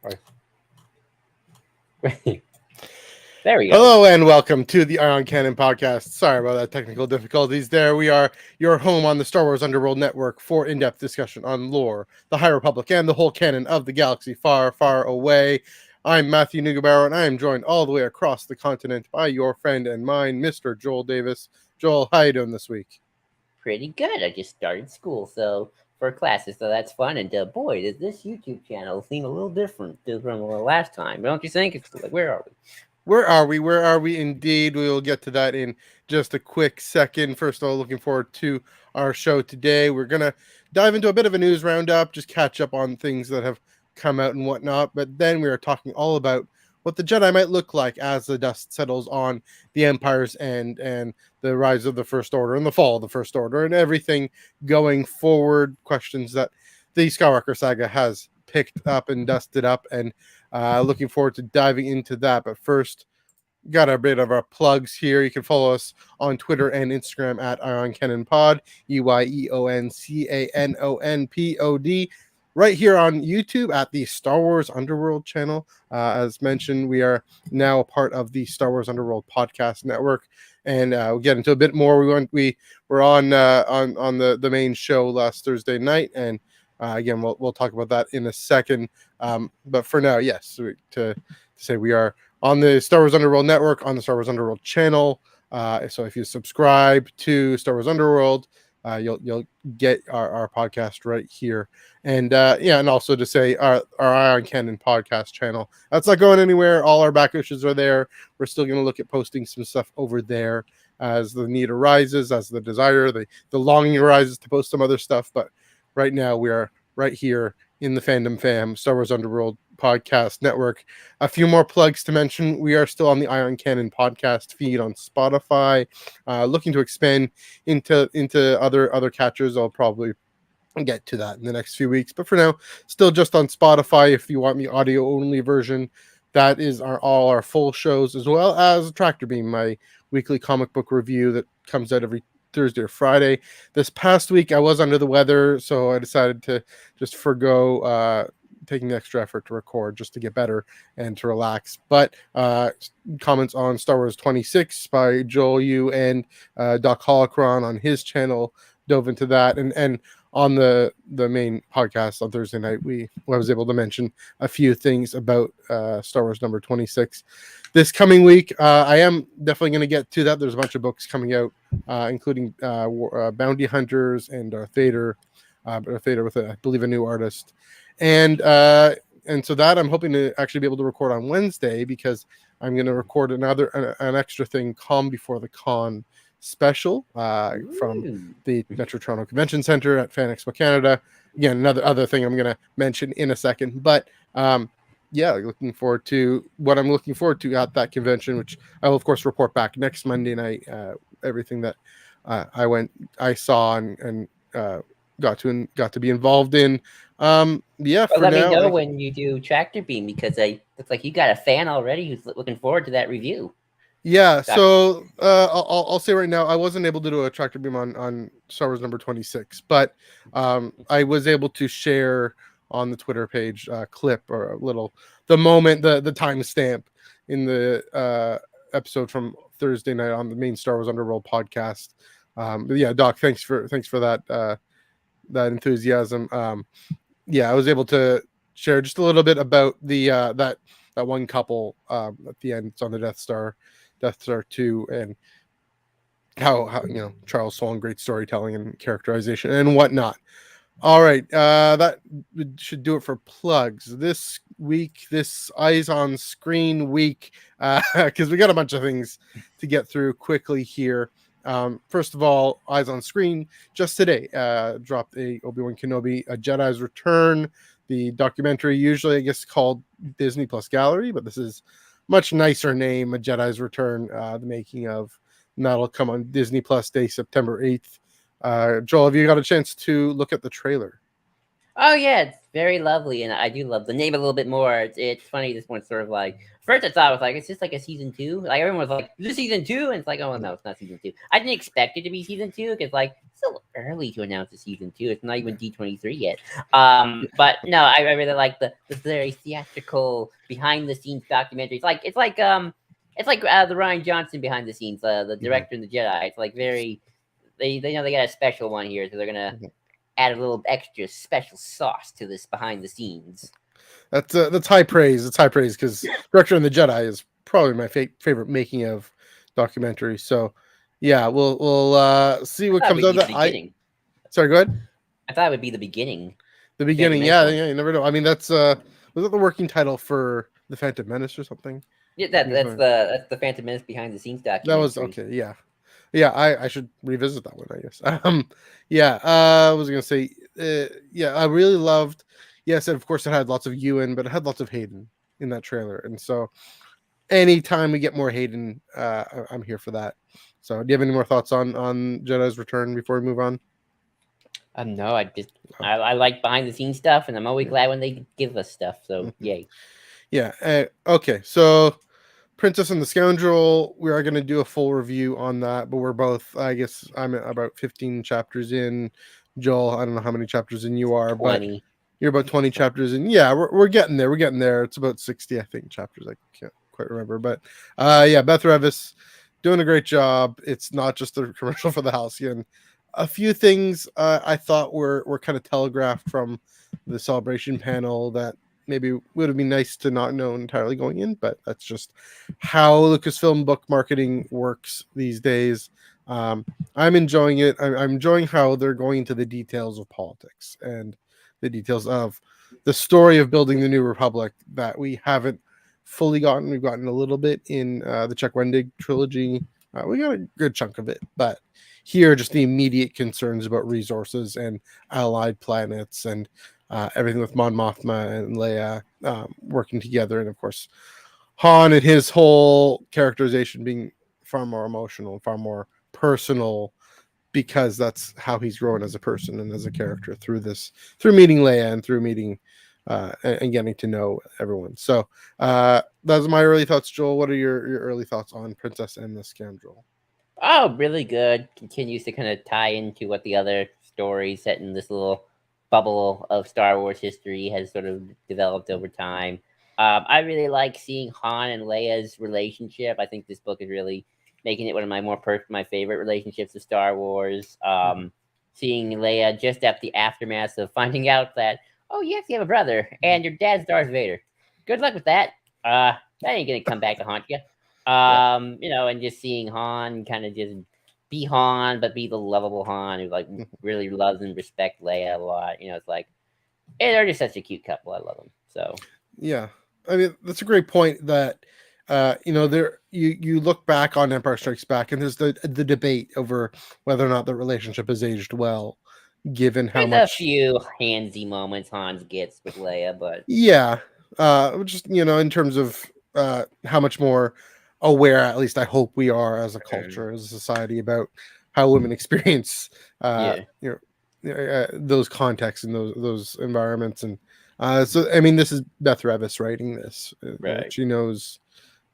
There we go. Hello and welcome to the Ion Canon podcast. Sorry about that technical difficulties there. We are your home on the Star Wars Underworld Network for in-depth discussion on lore, the High Republic, and the whole canon of the galaxy far, far away. I'm Matthew Neugebauer, and I am joined all the way across the continent by your friend and mine, Mr. Joel Davis. Joel, how you doing this week? Pretty good. I just started school, for classes, so that's fun. And boy, does this YouTube channel seem a little different from the last time, don't you think? It's like, where are we? Where are we? Where are we indeed? We will get to that in just a quick second. First of all, looking forward to our show today. We're going to dive into a bit of a news roundup, just catch up on things that have come out and whatnot. But then we are talking all about what the Jedi might look like as the dust settles on the Empire's end and the rise of the First Order and the fall of the First Order and everything going forward. Questions that the Skywalker saga has picked up and dusted up, and looking forward to diving into that. But first, got a bit of our plugs here. You can follow us on Twitter and Instagram at Ion Canon Pod, EYEONCANONPOD. Right here on YouTube at the Star Wars Underworld channel. As mentioned, we are now a part of the Star Wars Underworld podcast network, and we'll get into a bit more. We were on the main show last Thursday night, and again, we'll talk about that in a second. But for now, yes, to say we are on the Star Wars Underworld network, on the Star Wars Underworld channel. So if you subscribe to Star Wars Underworld, you'll get our podcast right here. And and also to say our Ion Canon podcast channel. That's not going anywhere. All our back issues are there. We're still going to look at posting some stuff over there as the need arises, as the desire, the longing arises to post some other stuff. But right now we are right here in the Fandom Fam, Star Wars Underworld podcast network. A few more plugs to mention. We are still on the Ion Canon podcast feed on Spotify, looking to expand into other catchers. I'll probably get to that in the next few weeks, but for now, still just on Spotify. If you want the audio only version, that is all our full shows, as well as Tractor Beam, my weekly comic book review that comes out every Thursday or Friday. This past week I was under the weather, so I decided to just forgo taking the extra effort to record, just to get better and to relax. But comments on Star Wars 26 by Joel Yu and Doc Holocron on his channel dove into that, and on the main podcast on Thursday night, I was able to mention a few things about Star Wars number 26. This coming week, I am definitely going to get to that. There's a bunch of books coming out, including Bounty Hunters and Darth Vader with, I believe, a new artist. And so that I'm hoping to actually be able to record on Wednesday, because I'm going to record an extra thing, Calm Before the Con special from the Metro Toronto Convention Center at Fan Expo Canada. Again, another thing I'm going to mention in a second, but looking forward to what I'm looking forward to at that convention, which I will of course report back next Monday night. Everything that I saw and got to be involved in. Let me know when you do Tractor Beam, because looks like you got a fan already who's looking forward to that review. Yeah, so I'll say right now, I wasn't able to do a Tractor Beam on Star Wars number 26, but I was able to share on the Twitter page a clip or the moment, the timestamp in the episode from Thursday night on the main Star Wars Underworld podcast. But yeah, Doc, thanks for that enthusiasm. I was able to share just a little bit about the that one couple at the end. It's on the Death Star 2, and how Charles Soule, great storytelling and characterization and whatnot. All right, that should do it for plugs this week, this Eyes on Screen week, because we got a bunch of things to get through quickly here. First of all, Eyes on Screen just today dropped a Obi-Wan Kenobi, a Jedi's Return, the documentary, usually I guess called Disney Plus Gallery, but this is much nicer name, A Jedi's Return, the making of, and that'll come on Disney Plus Day, September 8th. Joel, have you got a chance to look at the trailer? Oh yeah, it's very lovely, and I do love the name a little bit more. It's funny. This one's sort of like first I thought it was like it's just like a season two. Like everyone was like, "Is this season 2?" And it's like, "Oh no, it's not season 2." I didn't expect it to be season 2 because like it's still early to announce a season 2. It's not even D23 yet. But no, I really like the very theatrical behind the scenes documentaries. It's like the Ryan Johnson behind the scenes, the director and the Jedi. It's like very they know they got a special one here, so they're gonna add a little extra special sauce to this behind the scenes. That's high praise. It's high praise because Director and the Jedi is probably my favorite making of documentary. So yeah, we'll see I what thought it comes would out be of the that. beginning. Sorry, go ahead. I thought it would be the beginning. The Phantom beginning, Menace yeah, one. yeah, you never know. I mean, that's was that the working title for the Phantom Menace or something? Yeah, I think that's the Phantom Menace behind the scenes that was documentary. okay. Yeah, yeah. I should revisit that one, I guess. Yeah. I was gonna say, yeah, I really loved. Yes, of course, it had lots of Ewan, but it had lots of Hayden in that trailer, and so anytime we get more Hayden, I'm here for that. So, do you have any more thoughts on Jedi's Return before we move on? No, Oh, I like behind the scenes stuff, and I'm always yeah. glad when they give us stuff. So Mhm. yay! Yeah. Okay. So, Princess and the Scoundrel, we are going to do a full review on that, but we're both, I guess, I'm about 15 chapters in. Joel, I don't know how many chapters in you are, but 20. you're about 20 chapters in. Yeah, we're getting there. We're getting there. It's about 60, I think, chapters. I can't quite remember, but yeah, Beth Revis doing a great job. It's not just a commercial for the Halcyon. A few things I thought were kind of telegraphed from the celebration panel that maybe would have been nice to not know entirely going in, but that's just how Lucasfilm book marketing works these days. I'm enjoying it. I'm enjoying how they're going into the details of politics and the details of the story of building the New Republic that we haven't fully gotten. We've gotten a little bit in the Chuck Wendig trilogy. We got a good chunk of it, but here, just the immediate concerns about resources and allied planets and everything with Mon Mothma and Leia working together, and of course Han and his whole characterization being far more emotional, far more personal, because that's how he's grown as a person and as a character through meeting Leia and through meeting and getting to know everyone. So those are my early thoughts. Joel, what are your early thoughts on Princess and the Scoundrel? Oh, really good. Continues to kind of tie into what the other stories set in this little bubble of Star Wars history has sort of developed over time. I really like seeing Han and Leia's relationship. I think this book is really making it one of my my favorite relationships of Star Wars. Seeing Leia just at the aftermath of finding out that you actually have a brother and your dad's Darth Vader. Good luck with that. That ain't gonna come back to haunt you. Yeah. And just seeing Han kind of just be Han, but be the lovable Han who like really loves and respects Leia a lot. It's like they're just such a cute couple. I love them. So Yeah, I mean that's a great point. That there you look back on Empire Strikes Back, and there's the debate over whether or not the relationship has aged well, given how there's a much. few handsy moments Hans gets with Leia, but Yeah, just in terms of how much more aware, at least I hope we are as a culture, as a society, about how women experience yeah, those contexts and those environments. And so I mean, this is Beth Revis writing this. right. She knows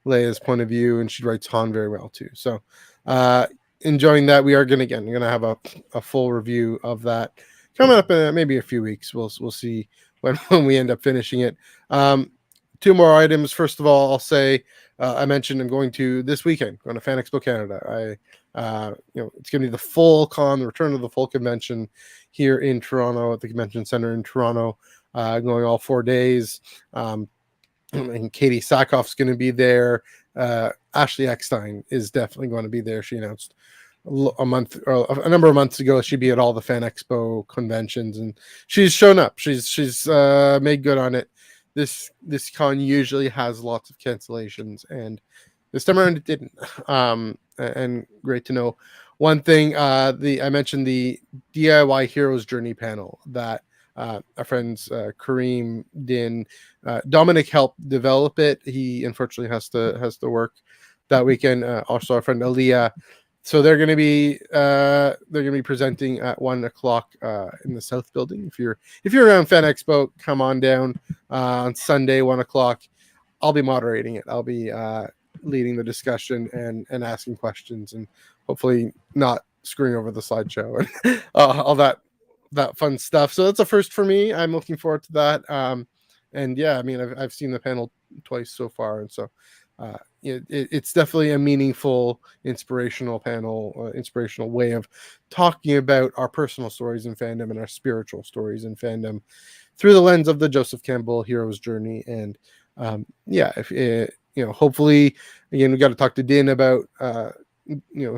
Leia's point of view, and she writes Han very well too. So enjoying that. We are gonna have a full review of that coming up in maybe a few weeks. We'll see when we end up finishing it. Two more items. First of all, I'll say I mentioned I'm going to this weekend, going to Fan Expo Canada. It's going to be the full con, the return of the full convention here in Toronto at the Convention Center in Toronto, going all 4 days. And Katie Sackhoff's going to be there. Ashley Eckstein is definitely going to be there. She announced a number of months ago she'd be at all the Fan Expo conventions, and she's shown up. She's made good on it. This con usually has lots of cancellations, and this time around it didn't. And great to know. One thing, I mentioned the DIY Heroes Journey panel that our friends Kareem, Din, Dominic helped develop it. He unfortunately has to work that weekend. Also, our friend Aaliyah So they're going to be presenting at 1 o'clock in the South Building. If you're around Fan Expo, come on down on Sunday 1 o'clock. I'll be moderating it. I'll be leading the discussion and asking questions and hopefully not screwing over the slideshow and all that fun stuff. So that's a first for me. I'm looking forward to that. And yeah, I mean, I've seen the panel twice so far, and so it's definitely a meaningful, inspirational panel, inspirational way of talking about our personal stories in fandom and our spiritual stories in fandom through the lens of the Joseph Campbell hero's journey. And if hopefully, again, we got to talk to Din about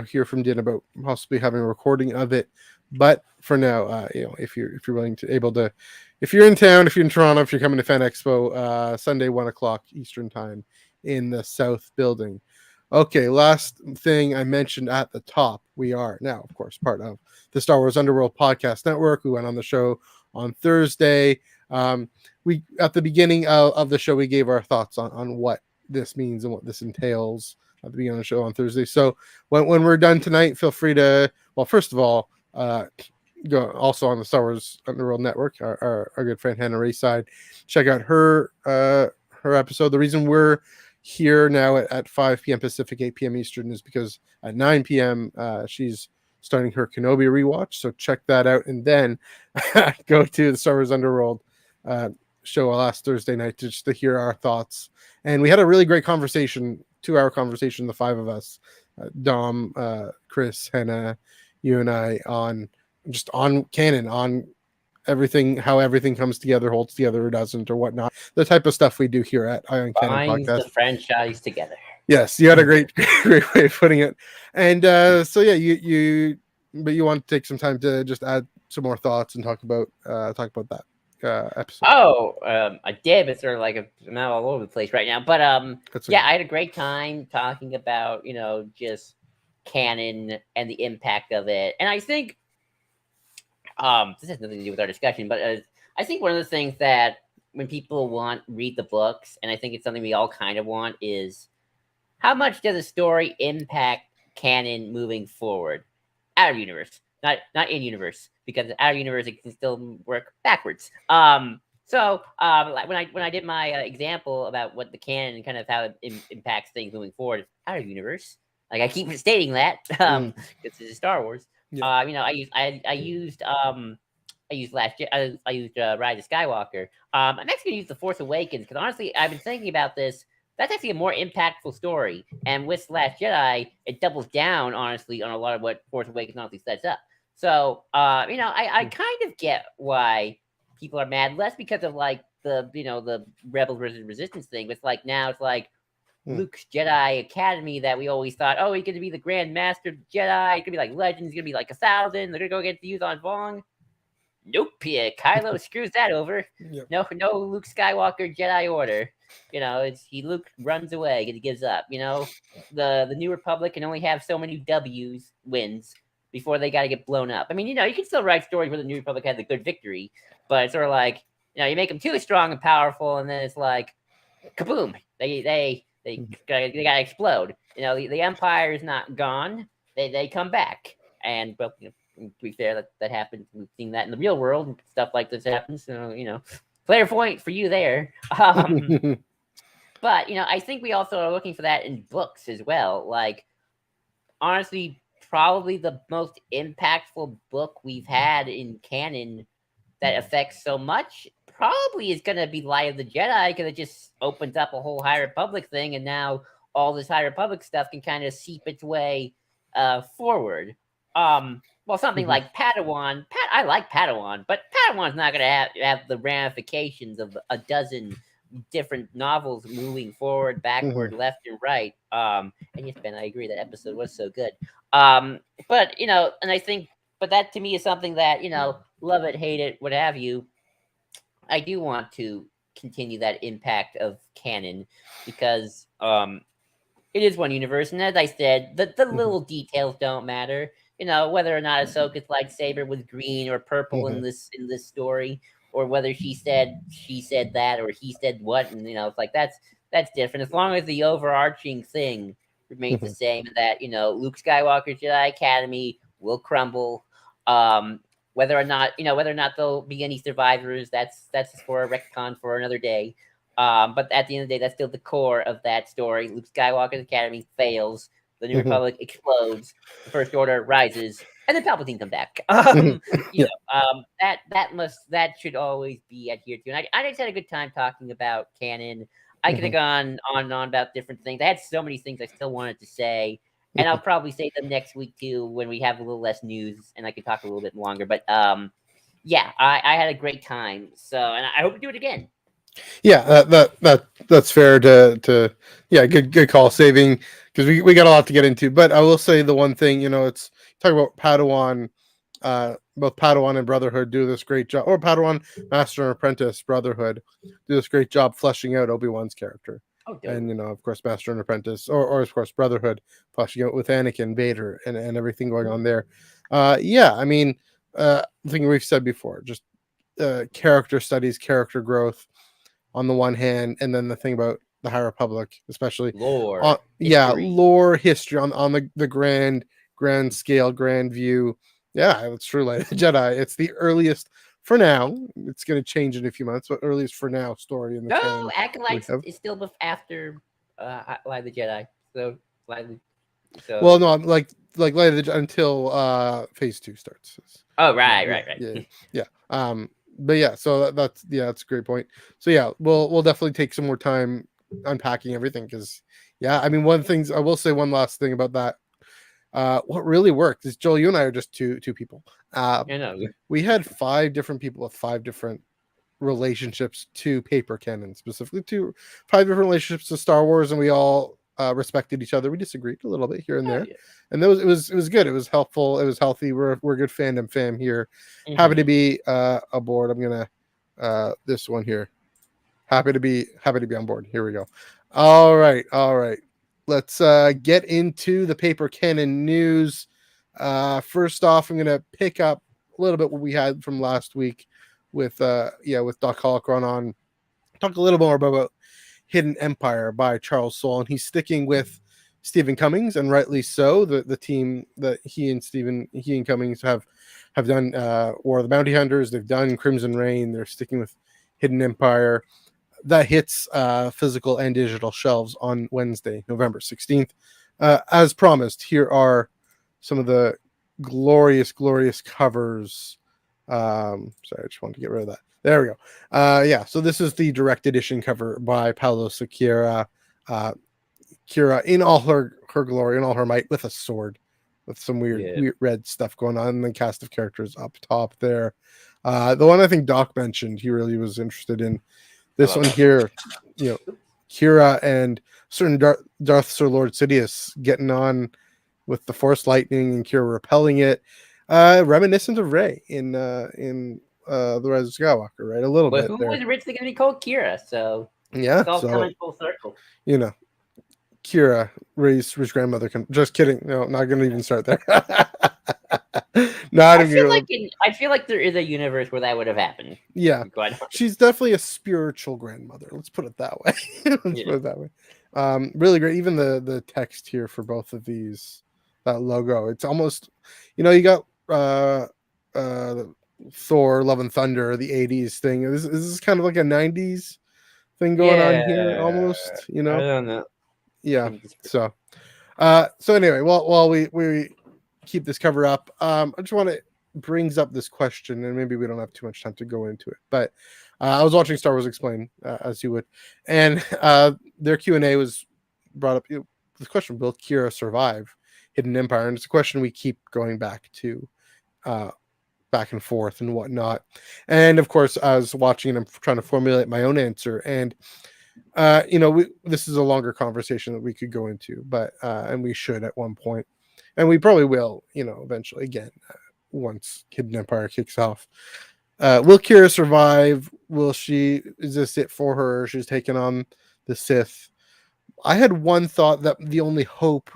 hear from Din about possibly having a recording of it. But for now, if you're willing to able to, if you're in town, if you're in Toronto, if you're coming to Fan Expo, Sunday 1 o'clock Eastern time in the South Building. Okay, last thing I mentioned at the top, we are now, of course, part of the Star Wars Underworld Podcast Network. We went on the show on Thursday. We at the beginning of the show, we gave our thoughts on what this means and what this entails at the beginning of the show on Thursday. So when we're done tonight, feel free to, well, first of all, go also on the Star Wars Underworld Network, our good friend Hannah Rayside, check out her episode. The reason we're here now at 5 p.m. Pacific, 8 p.m. Eastern is because at 9 p.m. She's starting her Kenobi rewatch. So check that out, and then go to the Star Wars Underworld show last Thursday night just to hear our thoughts. And we had a really great conversation, 2-hour conversation, the 5 of us, Dom, Chris, Hannah, you and I, on canon, on everything, how everything comes together, holds together, or doesn't, or whatnot. The type of stuff we do here at Ion Canon Binds Podcast. the franchise together. Yes, you had a great way of putting it. And so yeah, you want to take some time to just add some more thoughts and talk about that episode. I did, but sort of like I'm out all over the place right now. But I had a great time talking about just canon and the impact of it. And I think this has nothing to do with our discussion, but I think one of the things that when people read the books, and I think it's something we all kind of want, is how much does a story impact canon moving forward out of universe, not in universe, because out of universe it can still work backwards. So when I did my example about what the canon kind of how it impacts things moving forward out of universe, like I keep stating that because this is Star Wars. Yeah. I used Rise of Skywalker. I'm actually gonna use The Force Awakens because honestly, I've been thinking about this. That's actually a more impactful story, and with Last Jedi, it doubles down honestly on a lot of what Force Awakens honestly sets up. So I kind of get why people are mad, less because of like the Rebels versus Resistance thing, but it's like now it's like Luke's Jedi Academy that we always thought, oh, he's going to be the Grand Master Jedi. It's going to be like Legends. He's going to be like 1,000. They're going to go against the Yuzon Vong. Nope. Yeah, Kylo screws that over. Yep. No Luke Skywalker Jedi Order. Luke runs away and he gives up. The New Republic can only have so many wins before they got to get blown up. I mean, you can still write stories where the New Republic has a good victory, but it's sort of like, you make them too strong and powerful, and then it's like, kaboom! They gotta explode. The Empire is not gone. They come back, and well, to be fair, that happens. We've seen that in the real world, and stuff like this happens. So player point for you there. But I think we also are looking for that in books as well. Like, honestly, probably the most impactful book we've had in canon that affects so much probably is going to be Light of the Jedi, because it just opens up a whole High Republic thing, and now all this High Republic stuff can kind of seep its way forward. Well, something like Padawan, I like Padawan, but Padawan's not going to have the ramifications of a dozen different novels moving forward, backward, left, and right. And yes, Ben, I agree, that episode was so good. But and I think, but that to me is something that love it, hate it, what have you. I do want to continue that impact of canon because it is one universe, and as I said, the little details don't matter. Whether or not Ahsoka's lightsaber was green or purple in this story, or whether she said that or he said what, and it's like that's different. As long as the overarching thing remains the same. That Luke Skywalker's Jedi Academy will crumble. Whether or not there'll be any survivors, that's for a retcon for another day. But at the end of the day, that's still the core of that story. Luke Skywalker's Academy fails. The New Republic explodes. The First Order rises, and then Palpatine come back. That should always be adhered to. And I just had a good time talking about canon. I could have gone on and on about different things. I had so many things I still wanted to say, and I'll probably say them next week too when we have a little less news and I can talk a little bit longer. But yeah, I had a great time. So, and I hope to do it again. Yeah, that's fair to yeah, good call saving, because we got a lot to get into. But I will say the one thing, it's talk about Padawan, both Padawan and Brotherhood do this great job, or Padawan Master and Apprentice Brotherhood do this great job fleshing out Obi-Wan's character. And of course Master and Apprentice, or of course Brotherhood fleshing out with Anakin, Vader, and everything going on there. Yeah, I mean, the thing we've said before, just character studies, character growth on the one hand, and then the thing about the High Republic, especially lore, lore, history on the grand scale, grand view. Yeah, it's true. Like Jedi, it's the earliest for now. It's going to change in a few months, but earliest for now story in the no Acolytes is still after Light of the Jedi. So well, no, like Light of the until Phase 2 starts. Oh, right. Yeah. But yeah, so that's a great point. So yeah, we'll definitely take some more time unpacking everything, because I mean, one of the things I will say, one last thing about that, what really worked is, Joel, you and I are just two people. We had 5 different people with 5 different relationships to paper canon, specifically to 5 different relationships to Star Wars, and we all respected each other. We disagreed a little bit here and there, and it was good. It was helpful. It was healthy. We're good fandom fam here. Happy to be aboard. I'm gonna this one here. Happy to be on board. Here we go. All right. Let's get into the paper canon news. First off, I'm gonna pick up a little bit what we had from last week with Doc Holocron on. Talk a little more about Hidden Empire by Charles Soule, and he's sticking with Stephen Cummings, and rightly so. The team that he and Cummings have done War of the Bounty Hunters, they've done Crimson Reign, they're sticking with Hidden Empire. That hits physical and digital shelves on Wednesday, November 16th. As promised, here are some of the glorious covers. Sorry, I just wanted to get rid of that. There we go. So this is the direct edition cover by Paolo Siqueira. Kira in all her glory, in all her might, with a sword, with some weird red stuff going on, and the cast of characters up top there. The one I think Doc mentioned, he really was interested in. This one here, Kira and certain Darth Sir Lord Sidious getting on with the Force lightning, and Kira repelling it. Reminiscent of Rey in the Rise of Skywalker, right? A little bit. Who was originally going to be called Kira? So yeah, it's all coming full circle. Kira, Rey's grandmother. Just kidding. No, not going to even start there. I feel like there is a universe where that would have happened. Yeah, she's definitely a spiritual grandmother. Let's put it that way. Put it that way. Really great. Even the text here for both of these, that logo. It's almost, you got Thor, Love and Thunder, the 80s thing. This is kind of like a 90s thing going on here, almost. I don't know. Yeah. So anyway, while we keep this cover up, I just want to brings up this question, and maybe we don't have too much time to go into it, but I was watching Star Wars Explained, as you would, and their Q&A was brought up. The question: will Kira survive Hidden Empire? And it's a question we keep going back to, back and forth and whatnot. And of course, I was watching and I'm trying to formulate my own answer. And this is a longer conversation that we could go into, but and we should at one point, and we probably will, eventually again, once Hidden Empire kicks off. Will Kira survive? Is this it for her? She's taken on the Sith. I had one thought, that the only hope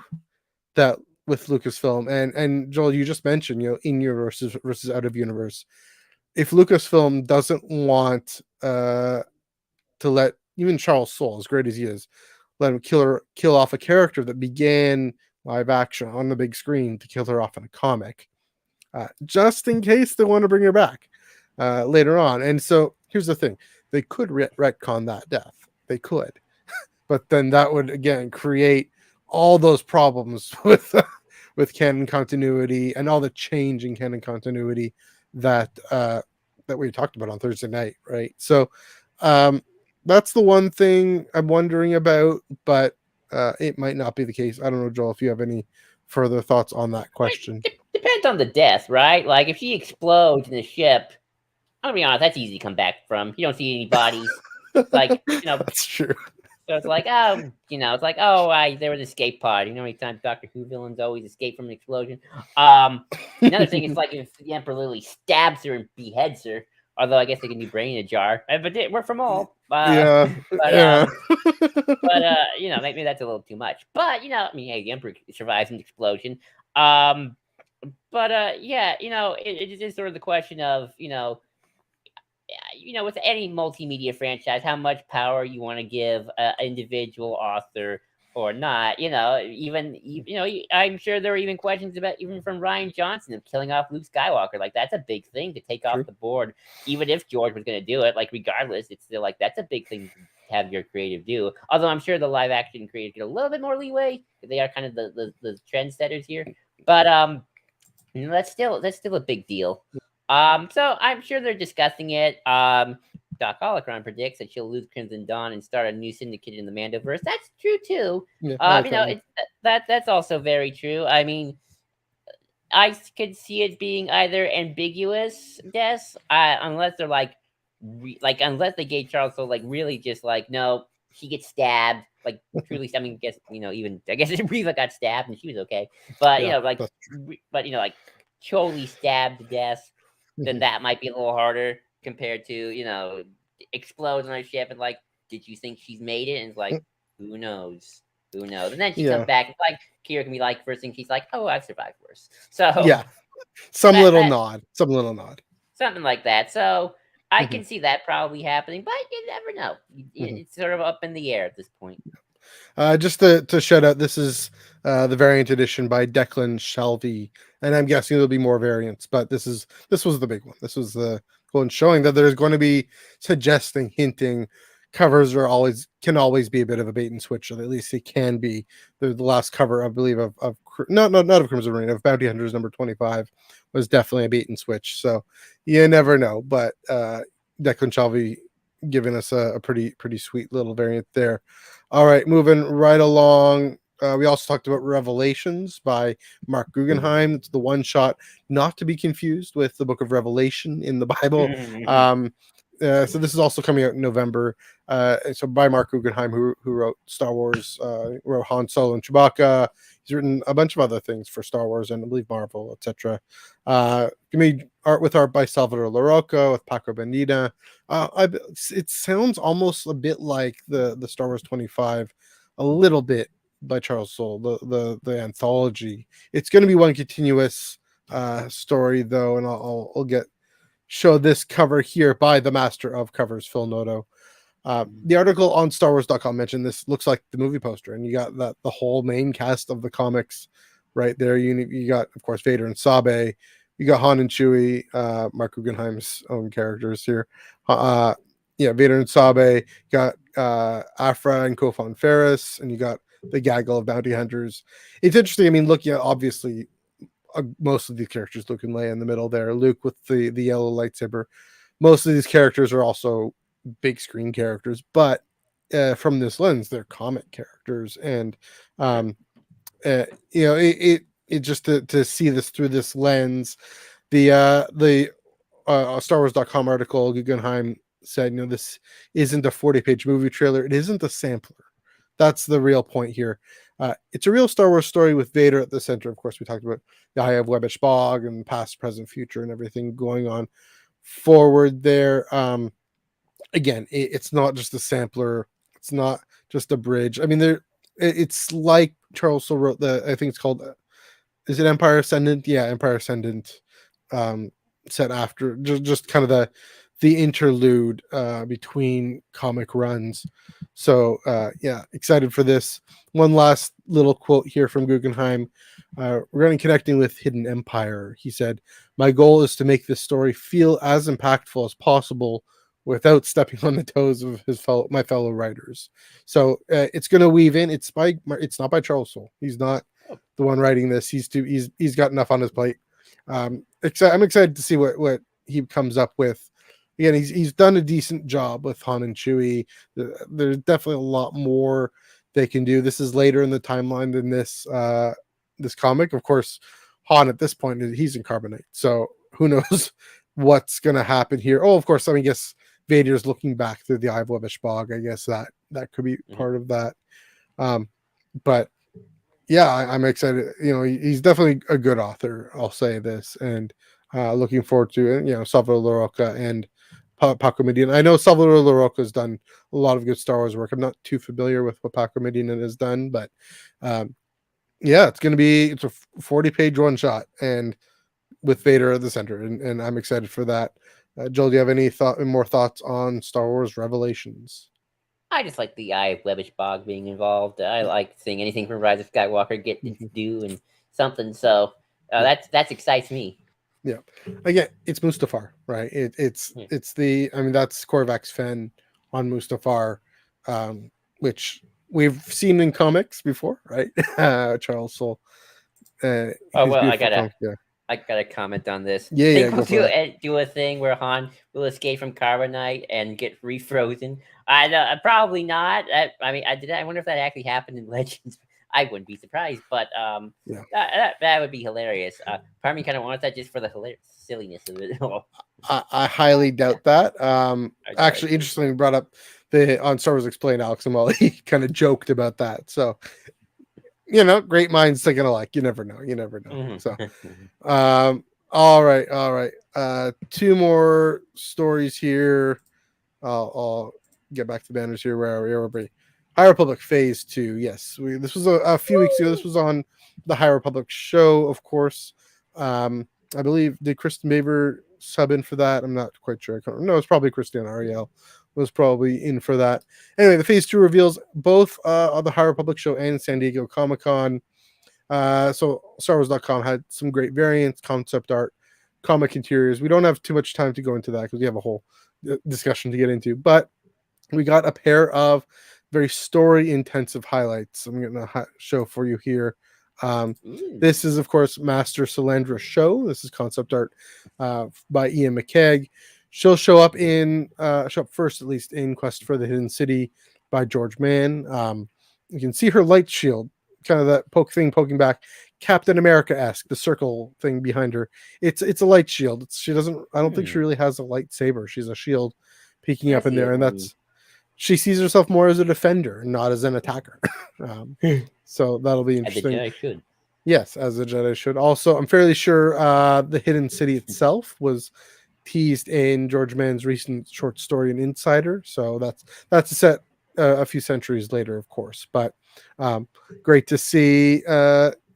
that with Lucasfilm, and Joel, you just mentioned, in universe versus out of universe. If Lucasfilm doesn't want to let even Charles Soule, as great as he is, let him kill off a character that began live action on the big screen to kill her off in a comic, just in case they want to bring her back later on. And so here's the thing: they could retcon that death. They could, but then that would again create all those problems with canon continuity and all the change in canon continuity that we talked about on Thursday night, right? So that's the one thing I'm wondering about, but it might not be the case. I don't know, Joel, if you have any further thoughts on that question. It depends on the death, right? Like if she explodes in the ship, I'm gonna be honest, that's easy to come back from. You don't see any bodies. It's like, that's true. So it's like, oh, it's like, oh, there was an escape pod. You know how many times Doctor Who villains always escape from an explosion? Another thing is like if the Emperor literally stabs her and beheads her, although I guess they can do brain in a jar. But we're from all. Yeah. But maybe that's a little too much. But I mean, hey, the Emperor survives an explosion. But it is sort of the question of with any multimedia franchise, how much power you want to give an individual author or not. I'm sure there were even questions about even from Rian Johnson of killing off Luke Skywalker. Like that's a big thing to take off the board, even if George was going to do it. Like regardless, it's still like that's a big thing to have your creative do. Although I'm sure the live action creators get a little bit more leeway. They are kind of the trendsetters here, but that's still a big deal. So I'm sure they're discussing it. Doc Holocron predicts that she'll lose Crimson Dawn and start a new syndicate in the Mandoverse. That's true too. Yeah, that's also very true. I mean, I could see it being either ambiguous, unless they're unless they gave Charles so really just no, she gets stabbed. Like truly, I mean, I guess Reva got stabbed and she was okay, but totally stabbed to death. Then that might be a little harder compared to, explodes on her ship and did you think she's made it? And it's like, who knows? And then she comes back and Kira can be first thing she's like, oh, I've survived worse. So yeah, some little nod. Something like that. So I can see that probably happening, but you never know. It's sort of up in the air at this point. Just to shout out, this is the variant edition by Declan Shelby, and I'm guessing there'll be more variants, but this was the big one. This was the one showing that there's going to be hinting covers can always be a bit of a bait and switch, or at least it can be. The last cover, I believe, of not of Crimson Reign, of Bounty Hunters number 25 was definitely a bait and switch. So you never know, but Declan Shelby giving us a pretty sweet little variant there. All right, moving right along. We also talked about Revelations by Mark Guggenheim. It's the one shot, not to be confused with the Book of Revelation in the Bible. So this is also coming out in November. So by Mark Guggenheim, who wrote Star Wars, wrote Han Solo and Chewbacca. He's written a bunch of other things for Star Wars and I believe Marvel, etc. He made art by Salvador Larroca with Paco Bendita. It sounds almost a bit like the Star Wars 25, a little bit by Charles Soule, the anthology. It's going to be one continuous story though, and I'll show this cover here by the master of covers, Phil Noto. The article on StarWars.com mentioned this looks like the movie poster, and you got the whole main cast of the comics right there. You got, of course, Vader and Sabe. You got Han and Chewie, Mark Guggenheim's own characters here. Vader and Sabe. You got Afra and Kofan Ferris, and you got the gaggle of bounty hunters. It's interesting. I mean, look, obviously, most of these characters, Luke and Leia in the middle there. Luke with the yellow lightsaber. Most of these characters are also big screen characters, but from this lens, they're comic characters, and it just to see this through this lens. The StarWars.com article, Guggenheim said, this isn't a 40-page movie trailer. It isn't a sampler. That's the real point here. It's a real Star Wars story with Vader at the center. Of course, we talked about the Eye of Webbish Bog and past, present, future, and everything going on forward there. Again, it's not just a sampler. It's not just a bridge. I mean, it's like Charles Soule wrote I think it's called, is it Empire Ascendant? Yeah, Empire Ascendant, set after just kind of the interlude between comic runs. So yeah, excited for this. One last little quote here from Guggenheim regarding connecting with Hidden Empire. He said, "My goal is to make this story feel as impactful as possible without stepping on the toes of my fellow writers." So it's going to weave in. It's not by Charles Soule. He's not the one writing this. He's got enough on his plate. I'm excited to see what he comes up with. Again, he's done a decent job with Han and Chewie. There's definitely a lot more they can do. This is later in the timeline than this comic. Of course, Han at this point, he's in carbonite, so who knows what's going to happen here. Oh, of course, I guess Vader's looking back through the eye of Webbish Bog. I guess that could be part of that. But yeah, I'm excited. He's definitely a good author. I'll say this, and looking forward to it. Salvador Larroca and Paco Medina. I know Salvador Larroca has done a lot of good Star Wars work. I'm not too familiar with what Paco Medina has done, but yeah, it's a 40-page one shot, and with Vader at the center, and I'm excited for that. Joel, do you have any more thoughts on Star Wars Revelations? I just like the eye of Webbish Bog being involved. I like seeing anything from Rise of Skywalker get its due and something. So that excites me. Yeah, again, it's Mustafar, right? It's that's Korvac's Fen on Mustafar, which we've seen in comics before, right? Charles Soule. I gotta comment on this. Yeah, do a thing where Han will escape from carbonite and get refrozen. I know, probably not. I wonder if that actually happened in Legends. I wouldn't be surprised, but that would be hilarious. Part of me kind of wants that just for the silliness of it. I highly doubt that. Actually, interestingly, brought up on Star Wars Explained, Alex and Molly kind of joked about that. So, great minds thinking alike. You never know. Mm-hmm. So, all right. Two more stories here. I'll get back to banners here. Where are we? High Republic Phase 2. Yes, this was a few weeks ago. This was on the High Republic show, of course. I believe, did Kristen Baver sub in for that? I'm not quite sure. No, it's probably Christian Ariel was probably in for that. Anyway, the Phase 2 reveals both on the High Republic show and San Diego Comic-Con. So StarWars.com had some great variants, concept art, comic interiors. We don't have too much time to go into that because we have a whole discussion to get into. But we got a pair of very story-intensive highlights. I'm going to show for you here. This is, of course, Master Salandra Show. This is concept art by Ian McKeag. She'll show up first, at least, in Quest for the Hidden City by George Mann. You can see her light shield, kind of that poking back, Captain America-esque, the circle thing behind her. It's a light shield. I don't think she really has a lightsaber. She's a shield peeking up in there, and she sees herself more as a defender, not as an attacker. So that'll be interesting. As a Jedi should. Yes, as a Jedi should. Also, I'm fairly sure the Hidden City itself was teased in George Mann's recent short story, An Insider. So that's set a few centuries later, of course. But great to see.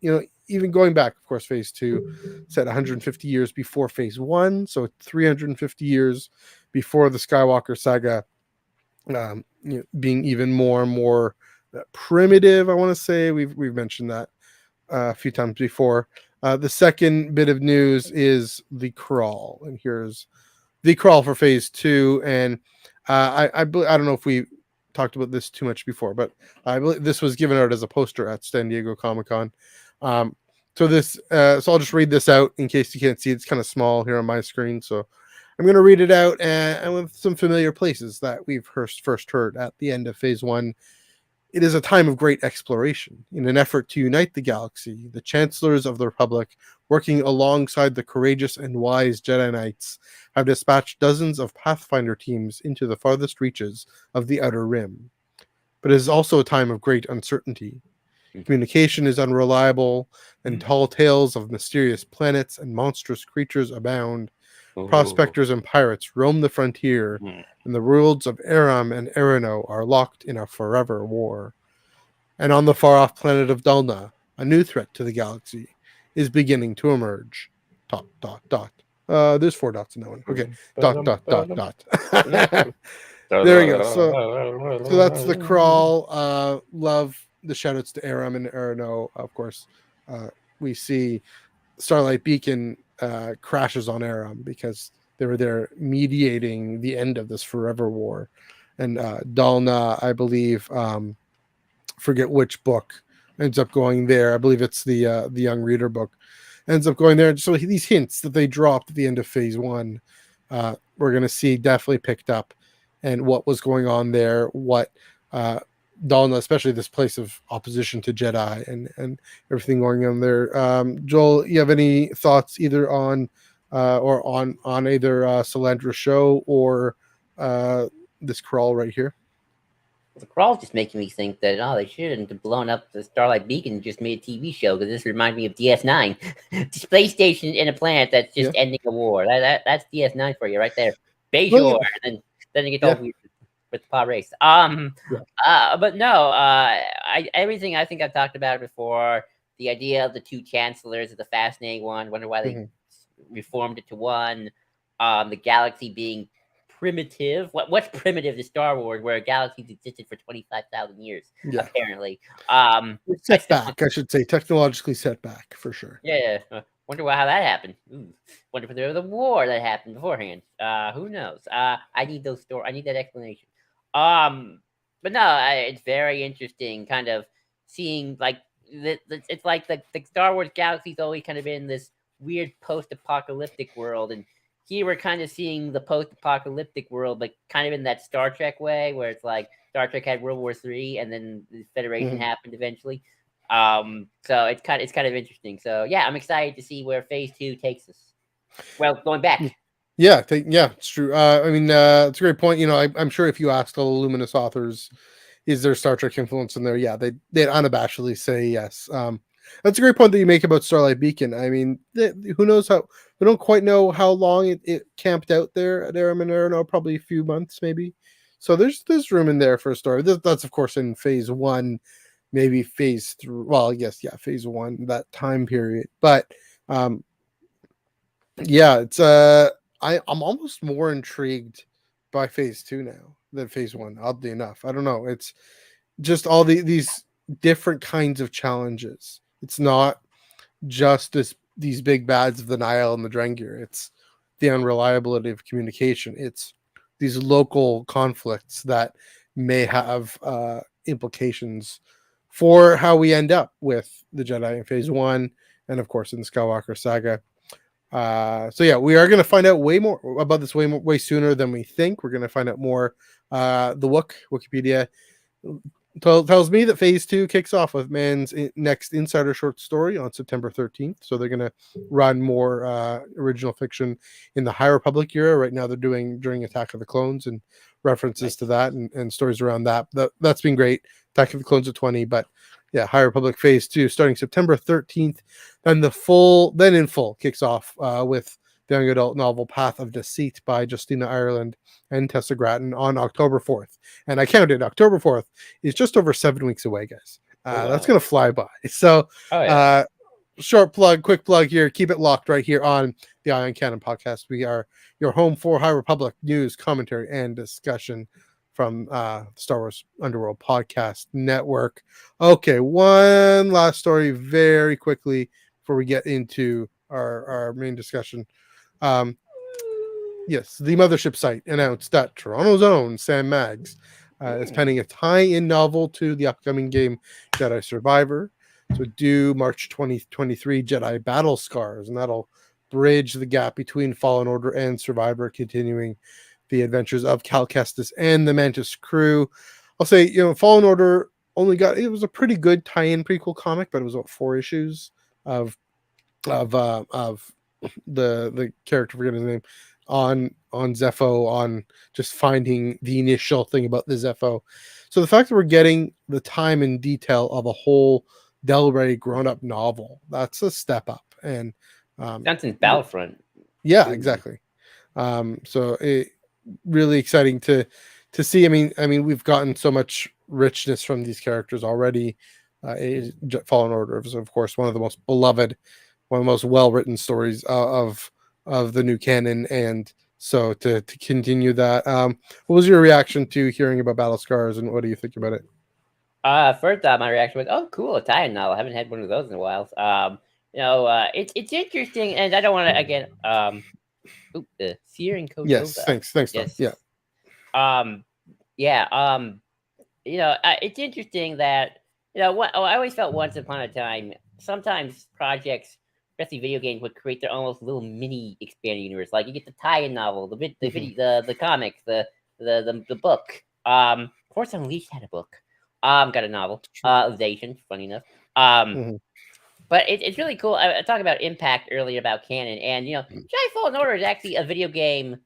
Even going back, of course, Phase 2 set 150 years before Phase 1, so 350 years before the Skywalker saga. Being even more and more primitive, I want to say. We've mentioned that a few times before. The second bit of news is the crawl, and here's the crawl for Phase 2. And I don't know if we talked about this too much before, but I believe this was given out as a poster at San Diego Comic-Con. So I'll just read this out in case you can't see. It's kind of small here on my screen, so I'm going to read it out and with some familiar places that we've first heard at the end of Phase 1. It is a time of great exploration. In an effort to unite the galaxy, the Chancellors of the Republic, working alongside the courageous and wise Jedi Knights, have dispatched dozens of Pathfinder teams into the farthest reaches of the Outer Rim. But it is also a time of great uncertainty. Communication is unreliable, and tall tales of mysterious planets and monstrous creatures abound. Prospectors and pirates roam the frontier, and the worlds of Aram and Erino are locked in a forever war. And on the far-off planet of Dulna, a new threat to the galaxy is beginning to emerge. ... There's 4 dots in that one. Okay. Dot, dot, dot, dot. There we go. So that's the crawl. Love the shout outs to Aram and Arano. Of course, we see Starlight Beacon crashes on Aram because they were there mediating the end of this forever war. And Dalna, I believe, forget which book, ends up going there. I believe it's the Young Reader book. Ends up going there. So these hints that they dropped at the end of phase 1, we're going to see definitely picked up. And what was going on there, what Dalna, especially this place of opposition to Jedi and everything going on there. Joel, you have any thoughts either on or on either Salandra show or this crawl right here? The crawl's just making me think that they shouldn't have blown up the Starlight Beacon and just made a TV show, because this reminds me of DS9, space station in a planet that's just ending a war. That's DS9 for you right there. Bajor, and then you get all weird with the pod race. But no, everything I think I've talked about it before. The idea of the 2 chancellors is a fascinating one. Wonder why they reformed it to one. The galaxy being primitive. What's primitive to Star Wars, where galaxies existed for 25,000 years, apparently. Set back, I should say, technologically set back for sure. Yeah. Wonder how that happened. Wonder if there was a war that happened beforehand. Who knows? I need those stories. I need that explanation. But no, it's very interesting, kind of seeing like it's like the Star Wars galaxy's always kind of been this weird post-apocalyptic world, and here we're kind of seeing the post-apocalyptic world, but kind of in that Star Trek way, where it's like Star Trek had World War III, and then the Federation happened eventually. So it's kind of interesting. So yeah, I'm excited to see where phase 2 takes us. Well, going back. Yeah, it's true. I mean, it's a great point. You know, I'm sure if you asked all the Luminous authors, is there Star Trek influence in there? Yeah, they'd unabashedly say yes. That's a great point that you make about Starlight Beacon. I mean, who knows how? We don't quite know how long it camped out there at Aram and Arano, probably a few months, maybe. So there's room in there for a story. That's of course in phase 1, maybe phase 3. Well, I guess phase 1, that time period. But it's I'm almost more intrigued by phase 2 now than phase 1. Oddly enough, I don't know. It's just all these different kinds of challenges. It's not just these big bads of the Nihil and the Drengir. It's the unreliability of communication. It's these local conflicts that may have implications for how we end up with the Jedi in phase 1, and of course in the Skywalker saga. So yeah, we are going to find out way more about this way sooner than we think. We're going to find out more. The Wikipedia tells me that phase 2 kicks off with Man's next insider short story on September 13th. So they're going to run more original fiction in the High Republic era. Right now they're doing during Attack of the Clones and references to that and stories around that. That's been great. Attack of the Clones at 20, but yeah, High Republic phase 2 starting September 13th. Then in full kicks off with the young adult novel Path of Deceit by Justina Ireland and Tessa Grattan on October 4th. And I counted, October 4th is just over 7 weeks away, guys. That's going to fly by. So quick plug here. Keep it locked right here on the Ion Canon podcast. We are your home for High Republic news, commentary, and discussion from Star Wars Underworld Podcast Network. Okay, one last story very quickly before we get into our main discussion. Yes, the Mothership site announced that Toronto's own Sam Maggs is penning a tie-in novel to the upcoming game Jedi Survivor. So due March 2023, Jedi Battle Scars, and that'll bridge the gap between Fallen Order and Survivor, continuing the adventures of Cal Kestis and the Mantis crew. I'll say, Fallen Order it was a pretty good tie-in prequel comic, but it was 4 issues of the character, forget his name, on Zepho, on just finding the initial thing about the Zepho. So the fact that we're getting the time and detail of a whole Delray grown-up novel, that's a step up. And that's in Battlefront. Yeah, exactly. So it really exciting to see. I mean, we've gotten so much richness from these characters already. Fallen Order is, of course, one of the most beloved, one of the most well-written stories of of the new canon, and so to continue that, what was your reaction to hearing about Battle Scars, and what do you think about it? First off, my reaction was, "Oh, cool, a tie-in novel. I haven't had one of those in a while." It's interesting, and I don't want to again. Fear and Yes, Cordova. thanks, Don. Yes. Yeah. Um. Yeah. It's interesting that I always felt once upon a time. Sometimes projects, especially video games, would create their almost little mini expanded universe. Like you get the tie-in novel, the comics, the book. Force Unleashed had a book. Got a novel. It was Asian, funny enough. Mhm. But it's really cool. I talked about Impact earlier about canon, and Jedi Fallen Order is actually a video game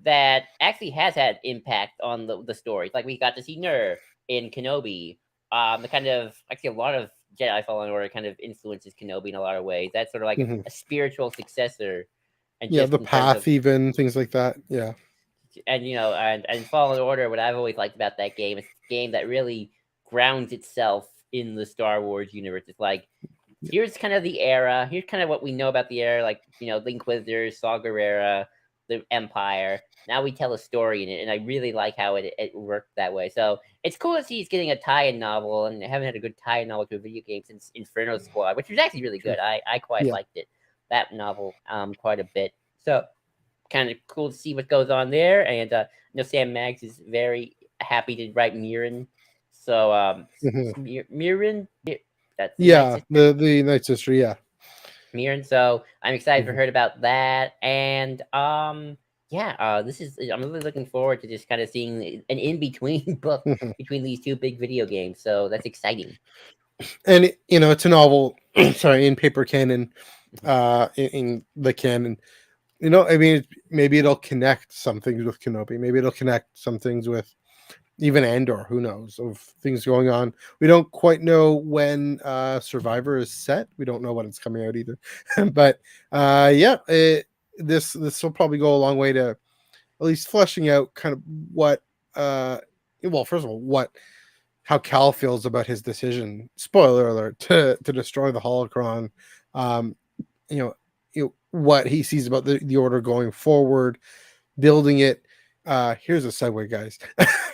that actually has had impact on the stories. Like we got to see Nur in Kenobi. The kind of actually a lot of Jedi Fallen Order kind of influences Kenobi in a lot of ways. That's sort of like Mhm. a spiritual successor, and Yeah, just the in terms of path, even things like that. Yeah. and Fallen Order. What I've always liked about that game is a game that really grounds itself in the Star Wars universe. It's like here's kind of the era. Here's kind of what we know about the era, like the Inquisitors, Saw Gerrera, the Empire. Now we tell a story in it, and I really like how it worked that way. So it's cool to see he's getting a tie-in novel, and I haven't had a good tie-in novel to a video game since Inferno Squad, which was actually really good. I quite Yeah. liked it, that novel, quite a bit. So kind of cool to see what goes on there. And Sam Maggs is very happy to write Mirren. So Mhm. Mirren, that's the Night Yeah, Sister. the Night Sister. Yeah. Mirren. So I'm excited for Mhm. her about that. And yeah, I'm really looking forward to just kind of seeing an in between book Mhm. between these two big video games. So that's exciting. And it's a novel. Sorry, in paper canon, in the canon. I mean, maybe it'll connect some things with Kenobi. Maybe it'll connect some things with even Andor. Who knows, of things going on. We don't quite know when Survivor is set. We don't know when it's coming out either. But yeah, this will probably go a long way to at least fleshing out kind of what well, first of all, how Cal feels about his decision, spoiler alert, to destroy the holocron. um you know, what he sees about the order going forward, building it. Here's a segue, guys.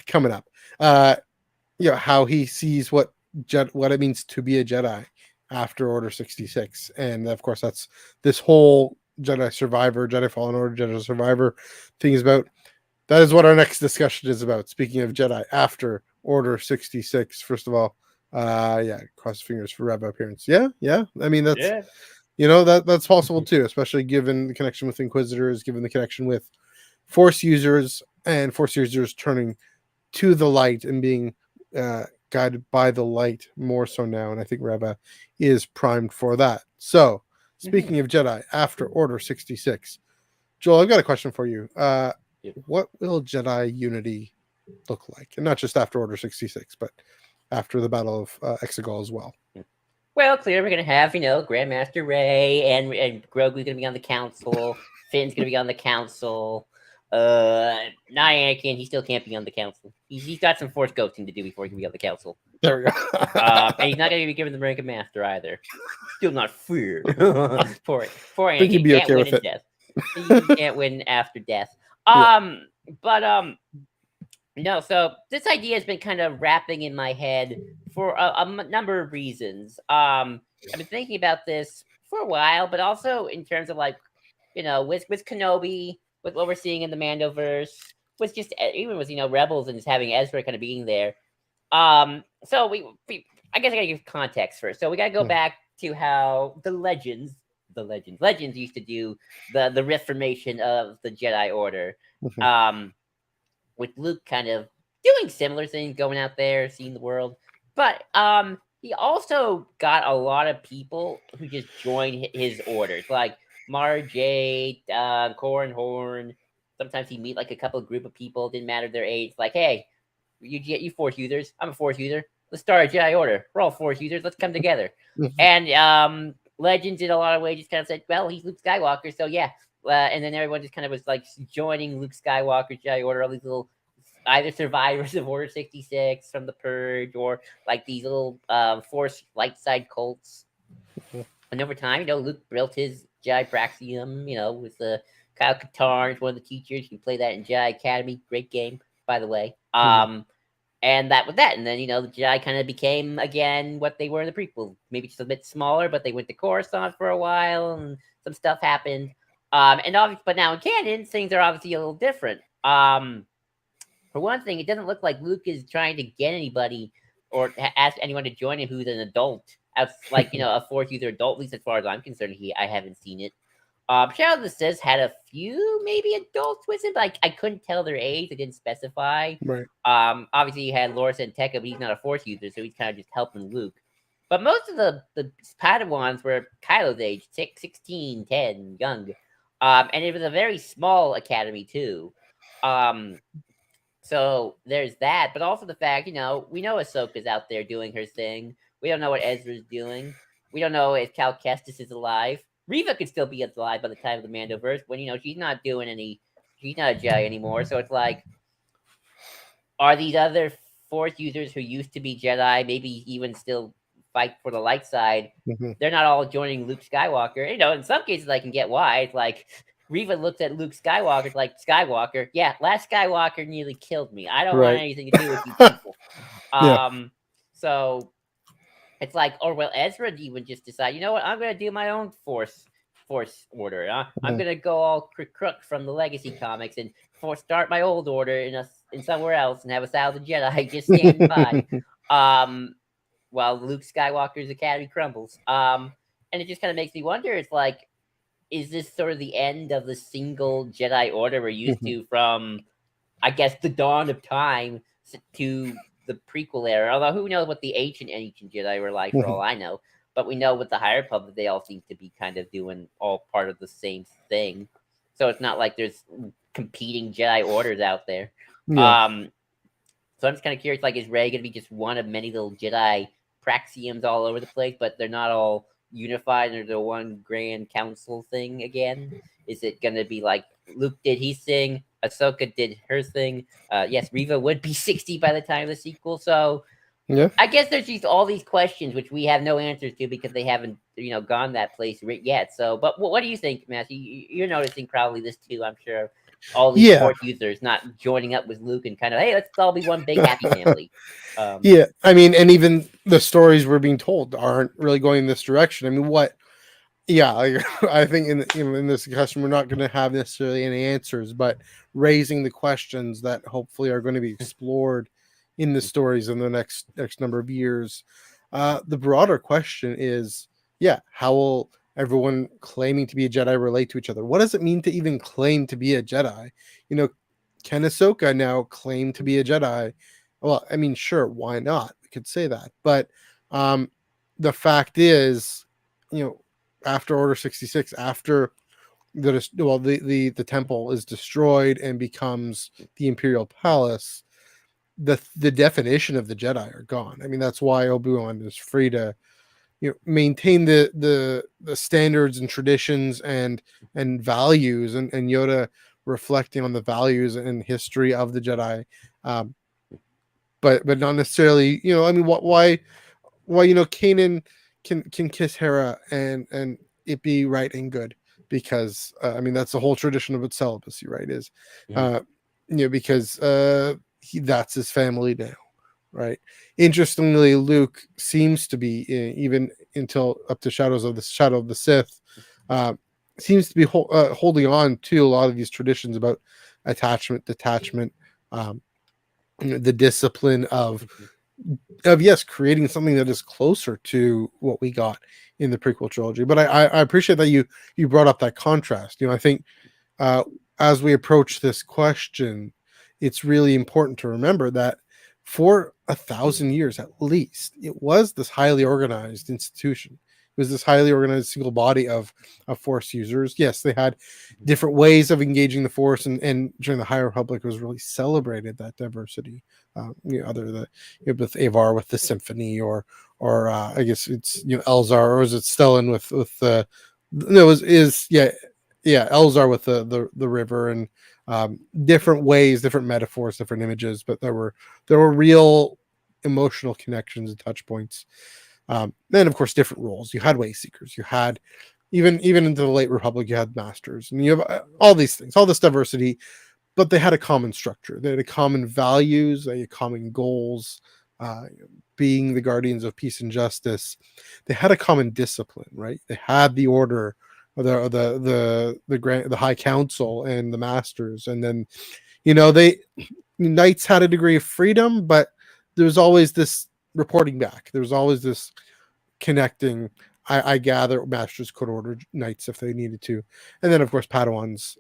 Coming up, how he sees what it means to be a Jedi after Order 66, and of course that's this whole Jedi Fallen Order, Jedi Survivor thing is about. That is what our next discussion is about. Speaking of Jedi after Order 66, first of all, yeah, cross fingers for Rev appearance. Yeah. I mean, that's Yeah. that's possible too, especially given the connection with Inquisitors, given the connection with Force users, and Force users turning to the light and being guided by the light more so now. And I think Reva is primed for that. So, Mhm. speaking of Jedi after Order 66, Joel, I've got a question for you. Yep. What will Jedi unity look like? And not just after Order 66, but after the Battle of Exegol as well. Well, clearly we're gonna have Grandmaster Ray and Grogu's gonna be on the council. Finn's gonna be on the council. Not Anakin. He still can't be on the council. He's got some Force ghosting to do before he can be on the council. There we go. And he's not gonna be given the rank of Master either. Still not fair. Poor I think Anakin you'd be can't okay win with in it. death. He can't win after death. Yeah. But no. So this idea has been kind of wrapping in my head for a number of reasons. I've been thinking about this for a while, but also in terms of like, with Kenobi, with what we're seeing in the Mandoverse, with just even with Rebels and just having Ezra kind of being there. So we I guess I gotta give context first. So we gotta go Mhm. back to how legends used to do the reformation of the Jedi Order. Mhm. Um, with Luke kind of doing similar things, going out there, seeing the world. But he also got a lot of people who just joined his orders, like Mara Jade, Corran Horn. Sometimes he meet like a couple group of people, didn't matter their age. Like, hey, you Force users, I'm a Force user. Let's start a Jedi Order. We're all Force users. Let's come together. Mhm. And Legends in a lot of ways just kind of said, well, he's Luke Skywalker, so yeah. And then everyone just kind of was like joining Luke Skywalker, Jedi Order, all these little either survivors of Order 66 from the Purge or like these little Force light side cults. Mhm. And over time, Luke built his Jedi Praxium, with the Kyle Katarn is one of the teachers. You play that in Jedi Academy. Great game, by the way. And that was that. And then, the Jedi kind of became, again, what they were in the prequel. Maybe just a bit smaller, but they went to Coruscant for a while, and some stuff happened. And obviously, but now in canon, things are obviously a little different. For one thing, it doesn't look like Luke is trying to get anybody or ask anyone to join him who's an adult. Like, a Force user adult, at least as far as I'm concerned. I haven't seen it. Shadow of the Sith had a few maybe adults with him, but I couldn't tell their age. They didn't specify. Right. Obviously you had Loras and Tekka, but he's not a Force user, so he's kind of just helping Luke. But most of the Padawans were Kylo's age, 16, 10, young. And it was a very small academy too. So there's that, but also the fact, we know Ahsoka's out there doing her thing. We don't know what Ezra's doing. We don't know if Cal Kestis is alive. Reva could still be alive by the time of the Mandoverse when, she's not she's not a Jedi anymore. So it's like, are these other Force users who used to be Jedi, maybe even still fight for the light side, they're not all joining Luke Skywalker. In some cases I can get why. It's like, Reva looks at Luke Skywalker like, Skywalker, yeah, last Skywalker nearly killed me. I don't want anything to do with you people. So it's like, or will Ezra even just decide, you know what, I'm going to do my own Force order. I'm going to go all crook from the Legacy comics and start my old order in somewhere else and have 1,000 Jedi just standing by while Luke Skywalker's academy crumbles. And it just kind of makes me wonder, it's like, is this sort of the end of the single Jedi Order we're used to from, I guess, the dawn of time to the prequel era? Although who knows what the ancient Jedi were like, for all I know. But we know with the High Republic, they all seem to be kind of doing all part of the same thing. So it's not like there's competing Jedi Orders out there. So I'm just kind of curious, like, is Rey going to be just one of many little Jedi praxeums all over the place, but they're not all unified under the one grand council thing again? Is it going to be like Luke did his thing, Ahsoka did her thing? Yes, Reva would be 60 by the time of the sequel. So I guess there's just all these questions which we have no answers to because they haven't, gone that place yet. So, but what do you think, Matthew? You're noticing probably this too, I'm sure. All these Force users not joining up with Luke and kind of, hey, let's all be one big happy family. I mean, and even the stories we're being told aren't really going in this direction. I mean, I think in this discussion, we're not going to have necessarily any answers, but raising the questions that hopefully are going to be explored in the stories in the next number of years. The broader question is, how will everyone claiming to be a Jedi relate to each other? What does it mean to even claim to be a Jedi? Can Ahsoka now claim to be a Jedi? Well, I mean, sure, why not? We could say that. But the fact is, after Order 66, after the temple is destroyed and becomes the Imperial Palace, the definition of the Jedi are gone. I mean, that's why Obi-Wan is free to maintain the standards and traditions and values, and Yoda reflecting on the values and history of the Jedi, but not necessarily, I mean, why Kanan can kiss Hera and it be right and good, because I mean, that's the whole tradition of its celibacy, right? Is because that's his family now, right? Interestingly, Luke seems to be, even until up to Shadow of the Sith, seems to be holding on to a lot of these traditions about attachment, detachment, the discipline of yes, creating something that is closer to what we got in the prequel trilogy. But I appreciate that you brought up that contrast. I think as we approach this question, it's really important to remember that for 1,000 years at least, it was this highly organized institution. It was this highly organized single body of Force users. Yes, they had different ways of engaging the Force, and during the High Republic, it was really celebrated, that diversity. With Avar with the symphony, or I guess it's Elzar, or is it Stellan with the Elzar with the river, and different ways, different metaphors, different images, but there were real emotional connections and touch points. Then of course different roles. You had way seekers, you had even into the late Republic, you had masters, and you have all these things, all this diversity, but they had a common structure. They had a common values, they had common goals. Being the guardians of peace and justice, they had a common discipline, right? They had the order, or the High Council and the masters, and then they knights had a degree of freedom, but there was always this reporting back. There was always this connecting. I gather masters could order knights if they needed to, and then of course Padawans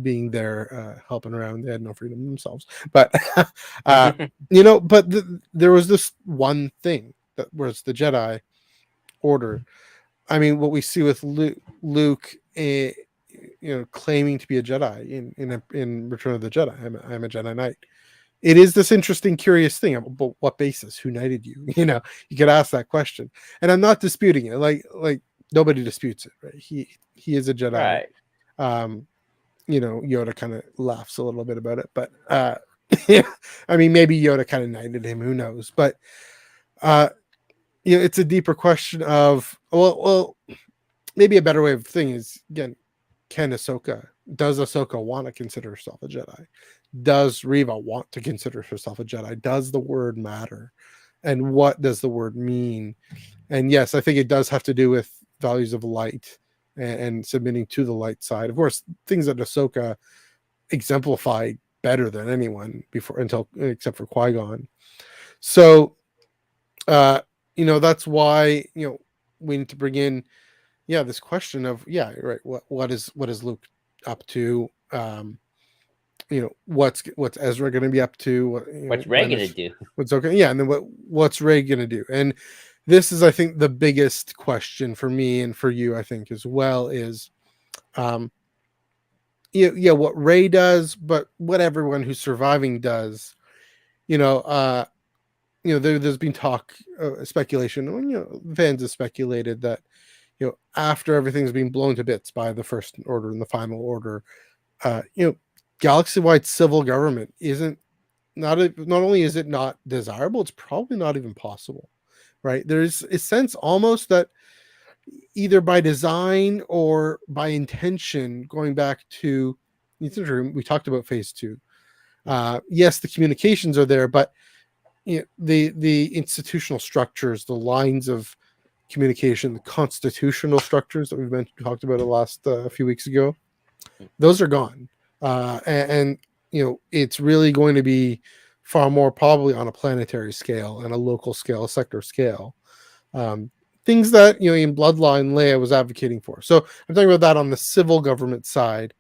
being there helping around. They had no freedom themselves, but there was this one thing that was the Jedi Order. I mean, what we see with Luke, claiming to be a Jedi in Return of the Jedi. I'm a Jedi Knight. It is this interesting, curious thing. But what basis? Who knighted you? You could ask that question, and I'm not disputing it. Like nobody disputes it, right? He is a Jedi. Right. Yoda kind of laughs a little bit about it, but yeah, I mean, maybe Yoda kind of knighted him. Who knows? But it's a deeper question of maybe a better way of thinking is, again, does Ahsoka want to consider herself a Jedi? Does Reva want to consider herself a Jedi? Does the word matter? And what does the word mean? And yes, I think it does have to do with values of light and submitting to the light side. Of course, things that Ahsoka exemplified better than anyone except for Qui-Gon. So, that's why, we need to bring in, this question of, right. What is Luke up to? What's Ezra going to be up to? What's Rey going to do? What's okay? Yeah. And then what's Rey going to do? And this is, I think, the biggest question for me and for you, I think, as well, is, what Rey does, but what everyone who's surviving does. There's been speculation. Fans have speculated that, after everything's been blown to bits by the First Order and the Final Order, galaxy-wide civil government not only is it not desirable, it's probably not even possible, right? There's a sense almost that either by design or by intention, going back to, we talked about phase 2. Yes, the communications are there, but the institutional structures, the lines of communication, the constitutional structures that we've talked about the last few weeks ago, those are gone. And it's really going to be far more probably on a planetary scale and a local scale, a sector scale. Things that, in Bloodline, Leia was advocating for. So I'm talking about that on the civil government side.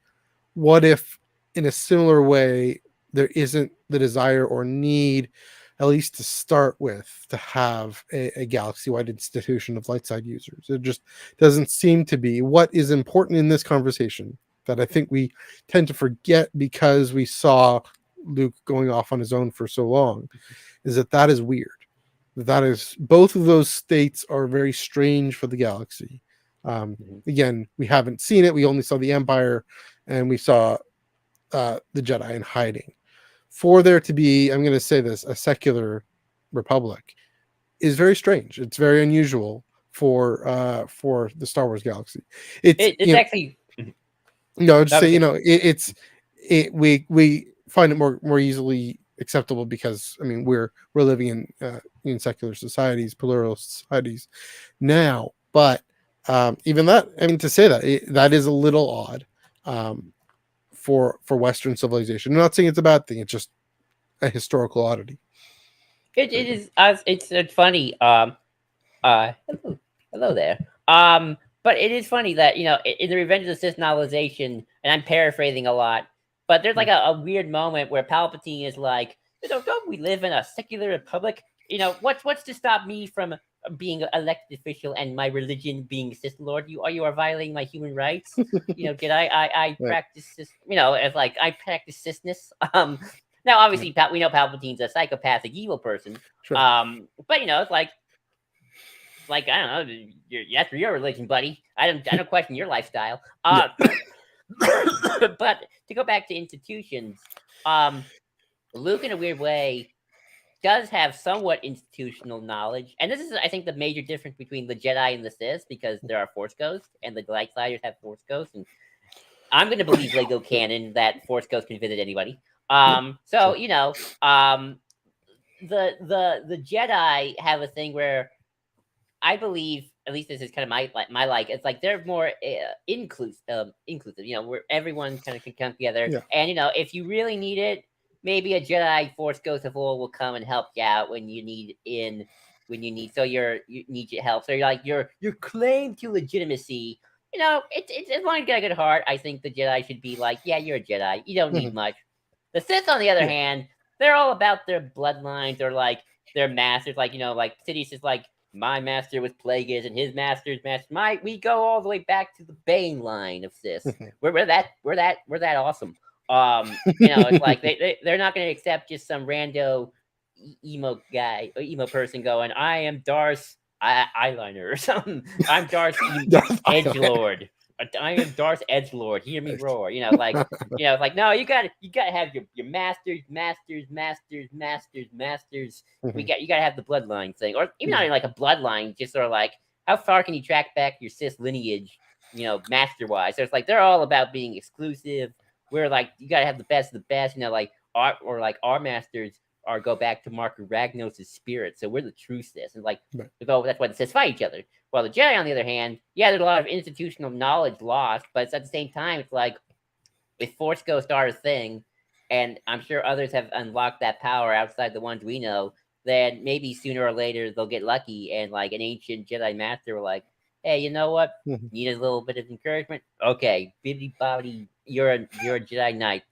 What if, in a similar way, there isn't the desire or need, at least to start with, to have a galaxy-wide institution of light side users? It just doesn't seem to be. What is important in this conversation that I think we tend to forget because we saw Luke going off on his own for so long is that is weird. That is, both of those states are very strange for the galaxy. Again, we haven't seen it. We only saw the Empire, and we saw the Jedi in hiding. For there to be, I'm going to say this, a secular republic is very strange. It's very unusual for the Star Wars galaxy. It's actually just say, we find it more easily acceptable because, I mean, we're living in secular societies, pluralist societies now. But even that, I mean, to say that is a little odd. For Western civilization. I'm not saying it's a bad thing. It's just a historical oddity. It is. It's funny. Hello there. But it is funny that, in the Revenge of the Sith novelization, and I'm paraphrasing a lot, but there's like a weird moment where Palpatine is like, don't we live in a secular republic? What's to stop me from being an elected official and my religion being Sith Lord? You are violating my human rights. Did I practice this? It's like I practice Sithness. Now obviously we know Palpatine's a psychopathic evil person. Sure. But it's like I don't know. That's your religion, buddy. I don't question your lifestyle. But to go back to institutions, Luke, in a weird way, does have somewhat institutional knowledge, and this is, I think, the major difference between the Jedi and the Sith, because there are Force ghosts, and the light sliders have Force ghosts, and I'm going to believe Lego canon that Force ghosts can visit anybody. So Sure. The Jedi have a thing where I believe, at least this is kind of my like. It's like they're more inclusive. Where everyone kind of can come together, Yeah. and if you really need it, maybe a Jedi Force Ghost of War will come and help you out when you need. So you need your help. So you're like your claim to legitimacy. It's as long as you got a good heart. I think the Jedi should be like, yeah, you're a Jedi. You don't need much. The Sith, on the other Yeah. hand, they're all about their bloodlines or like their masters. Like like Sidious is like, my master was Plagueis, and his master's master. We go all the way back to the Bane line of Sith. We're that awesome. It's like they're not going to accept just some rando emo guy or emo person going, I am Darth eyeliner or something. I'm Darth Edgelord. I am Darth Edgelord. Hear me roar. It's like, no, you gotta have your masters. You gotta have the bloodline thing, or even not even like a bloodline, just sort of like, how far can you track back your Sith lineage, master wise. So it's like they're all about being exclusive. We're like, you gotta have the best of the best, like our masters are go back to Mark Ragnos' spirit. So we're the true Sith. And like, that's why the Sith fight each other. While the Jedi, on the other hand, yeah, there's a lot of institutional knowledge lost, but at the same time, it's like, if Force Ghosts are a thing, and I'm sure others have unlocked that power outside the ones we know, then maybe sooner or later they'll get lucky, and like an ancient Jedi Master will like, hey, you know what? Need a little bit of encouragement? Okay, bibbidi bobbidi, you're a Jedi Knight.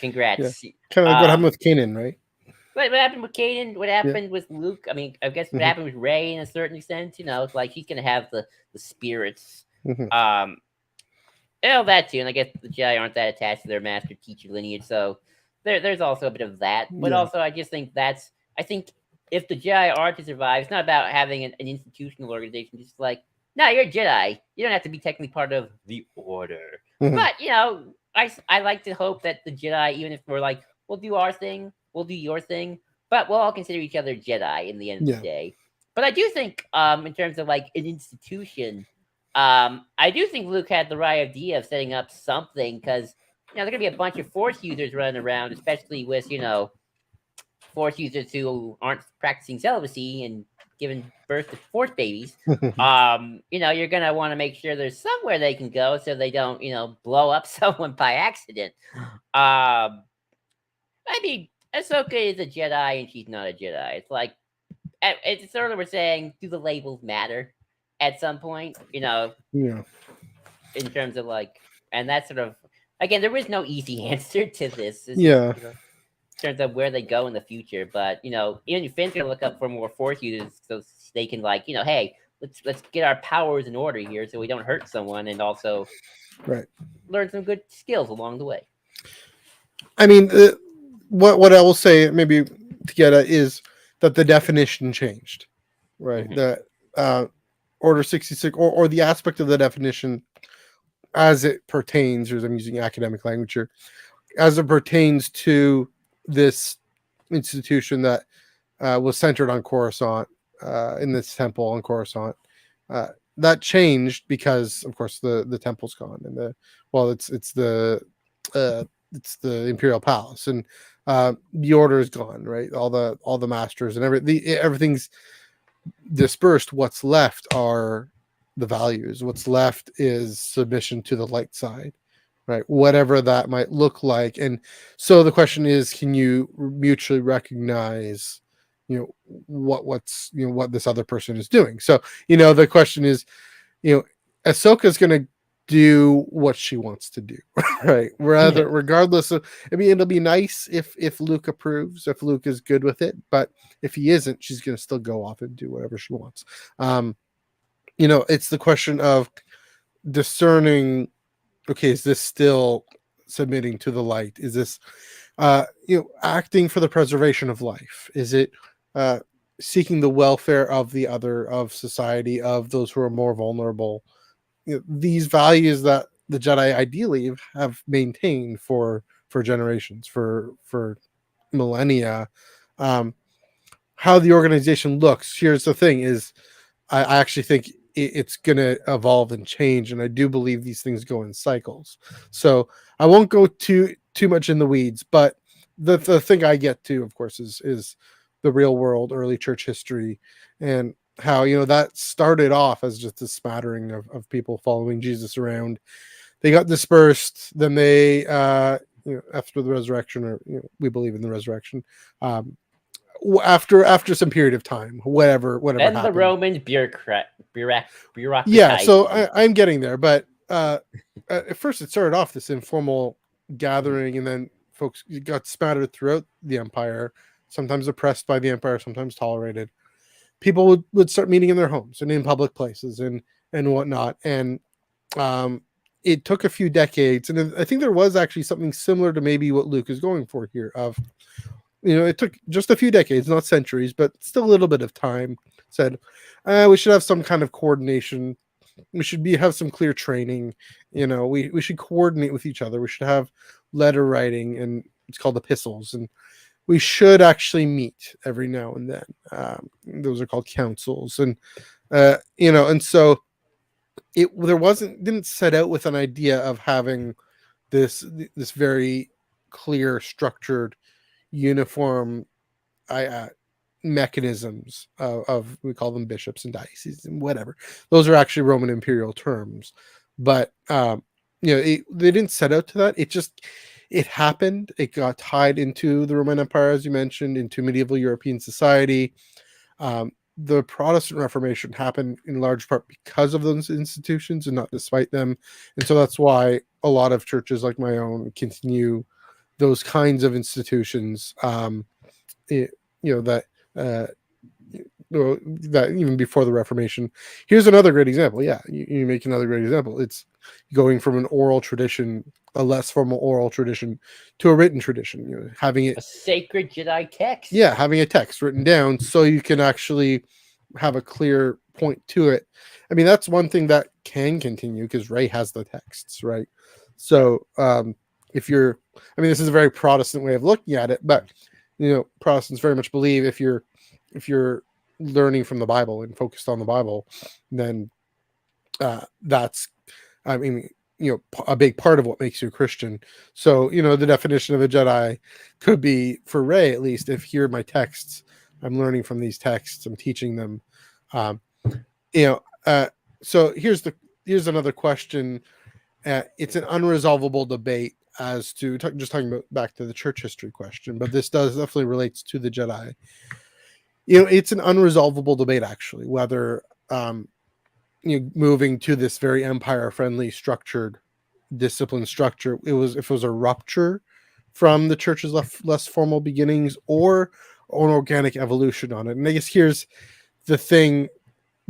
Congrats. Yeah. Kind of like what happened with Kanan, right? What happened with Caden? What happened with Luke? I mean, I guess what happened with Rey in a certain extent. It's like he's gonna have the spirits. That too, and I guess the Jedi aren't that attached to their master teacher lineage, so there's also a bit of that. But also, I just think I think if the Jedi are to survive, it's not about having an institutional organization. Just like, no, you're a Jedi. You don't have to be technically part of the Order. But I like to hope that the Jedi, even if we're like, we'll do our thing, we'll do your thing, but we'll all consider each other Jedi in the end of the day. But I do think, in terms of like an institution, I do think Luke had the right idea of setting up something, because there are gonna be a bunch of Force users running around, especially with Force users who aren't practicing celibacy and giving birth to Force babies. You're gonna want to make sure there's somewhere they can go so they don't blow up someone by accident. I mean, Ahsoka is a Jedi and she's not a Jedi. It's like, it's sort of, we're saying, do the labels matter at some point? In terms of like, and that's sort of, again, there is no easy answer to this. In terms of where they go in the future, but even Finn's gonna look up for more Force users so they can like, hey, let's get our powers in order here so we don't hurt someone, and also learn some good skills along the way. I mean, what I will say maybe to get at is that the definition changed, right? The Order 66 or the aspect of the definition as it pertains, or I'm using academic language here, as it pertains to this institution that was centered on Coruscant, in this temple on Coruscant. That changed because, of course, the temple's gone, and it's the Imperial Palace, and the Order is gone, right? All the masters and everything's dispersed. What's left are the values. What's left is submission to the light side, right? Whatever that might look like. And so the question is, can you mutually recognize what this other person is doing? So the question is, Ahsoka's going to do what she wants to do, right? Regardless of, I mean, it'll be nice if Luke approves, if Luke is good with it, but if he isn't, she's going to still go off and do whatever she wants. It's the question of discerning, okay, is this still submitting to the light? Is this acting for the preservation of life? Is it seeking the welfare of the other, of society, of those who are more vulnerable? These values that the Jedi ideally have maintained for generations, for millennia. how the organization looks. Here's the thing: is I actually think it's going to evolve and change, and I do believe these things go in cycles. So I won't go too much in the weeds, but the thing I get to, of course, is the real world, early church history, and how that started off as just a smattering of people following Jesus around. They got dispersed, then they after the resurrection, or we believe in the resurrection. After some period of time, whatever Then happened. the Romans Yeah, so bureaucratized. I'm getting there, but at first it started off this informal gathering, and then folks got spattered throughout the empire, sometimes oppressed by the empire, sometimes tolerated. People would start meeting in their homes and in public places and whatnot, and it took a few decades, and I think there was actually something similar to maybe what Luke is going for here. Of it took just a few decades, not centuries, but still a little bit of time. Said we should have some kind of coordination. We should have some clear training. We should coordinate with each other. We should have letter writing, and it's called epistles, and we should actually meet every now and then. Those are called councils, and and so didn't set out with an idea of having this very clear, structured, uniform mechanisms of we call them bishops and dioceses and whatever. Those are actually Roman imperial terms, but they didn't set out to that. It happened. It got tied into the Roman Empire, as you mentioned, into medieval European society. The Protestant Reformation happened in large part because of those institutions and not despite them. And so that's why a lot of churches like my own continue those kinds of institutions, that even before the Reformation. Here's another great example. Yeah, you make another great example. It's going from an oral tradition, a less formal oral tradition, to a written tradition. Having it a sacred Jedi text. Yeah, having a text written down so you can actually have a clear point to it. I mean, that's one thing that can continue because Rey has the texts, right? So if you're, this is a very Protestant way of looking at it, but Protestants very much believe if you're learning from the Bible and focused on the Bible, then that's, a big part of what makes you a Christian. So, the definition of a Jedi could be, for Rey at least, if here are my texts, I'm learning from these texts, I'm teaching them. So here's another question. It's an unresolvable debate as to just talking about back to the church history question, but this definitely relates to the Jedi. It's an unresolvable debate actually, whether moving to this very empire-friendly, structured, disciplined structure, if it was a rupture from the church's less formal beginnings or an organic evolution on it. And I guess here's the thing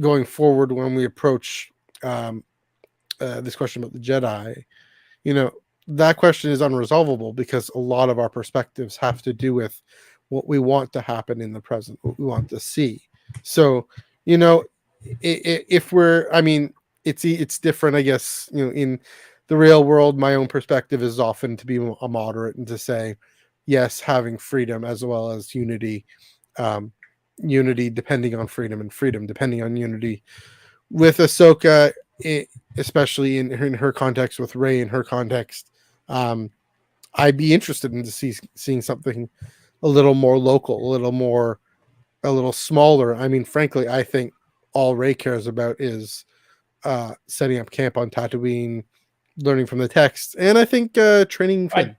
going forward when we approach this question about the Jedi. That question is unresolvable because a lot of our perspectives have to do with what we want to happen in the present, what we want to see. So, if we're, it's different, I guess, in the real world, my own perspective is often to be a moderate and to say, yes, having freedom as well as unity, unity depending on freedom and freedom depending on unity. With Ahsoka, especially in her context, with Rey in her context, I'd be interested in seeing something a little more local, a little smaller. Frankly, I think all Rey cares about is setting up camp on Tatooine, learning from the text, and I think training Finn.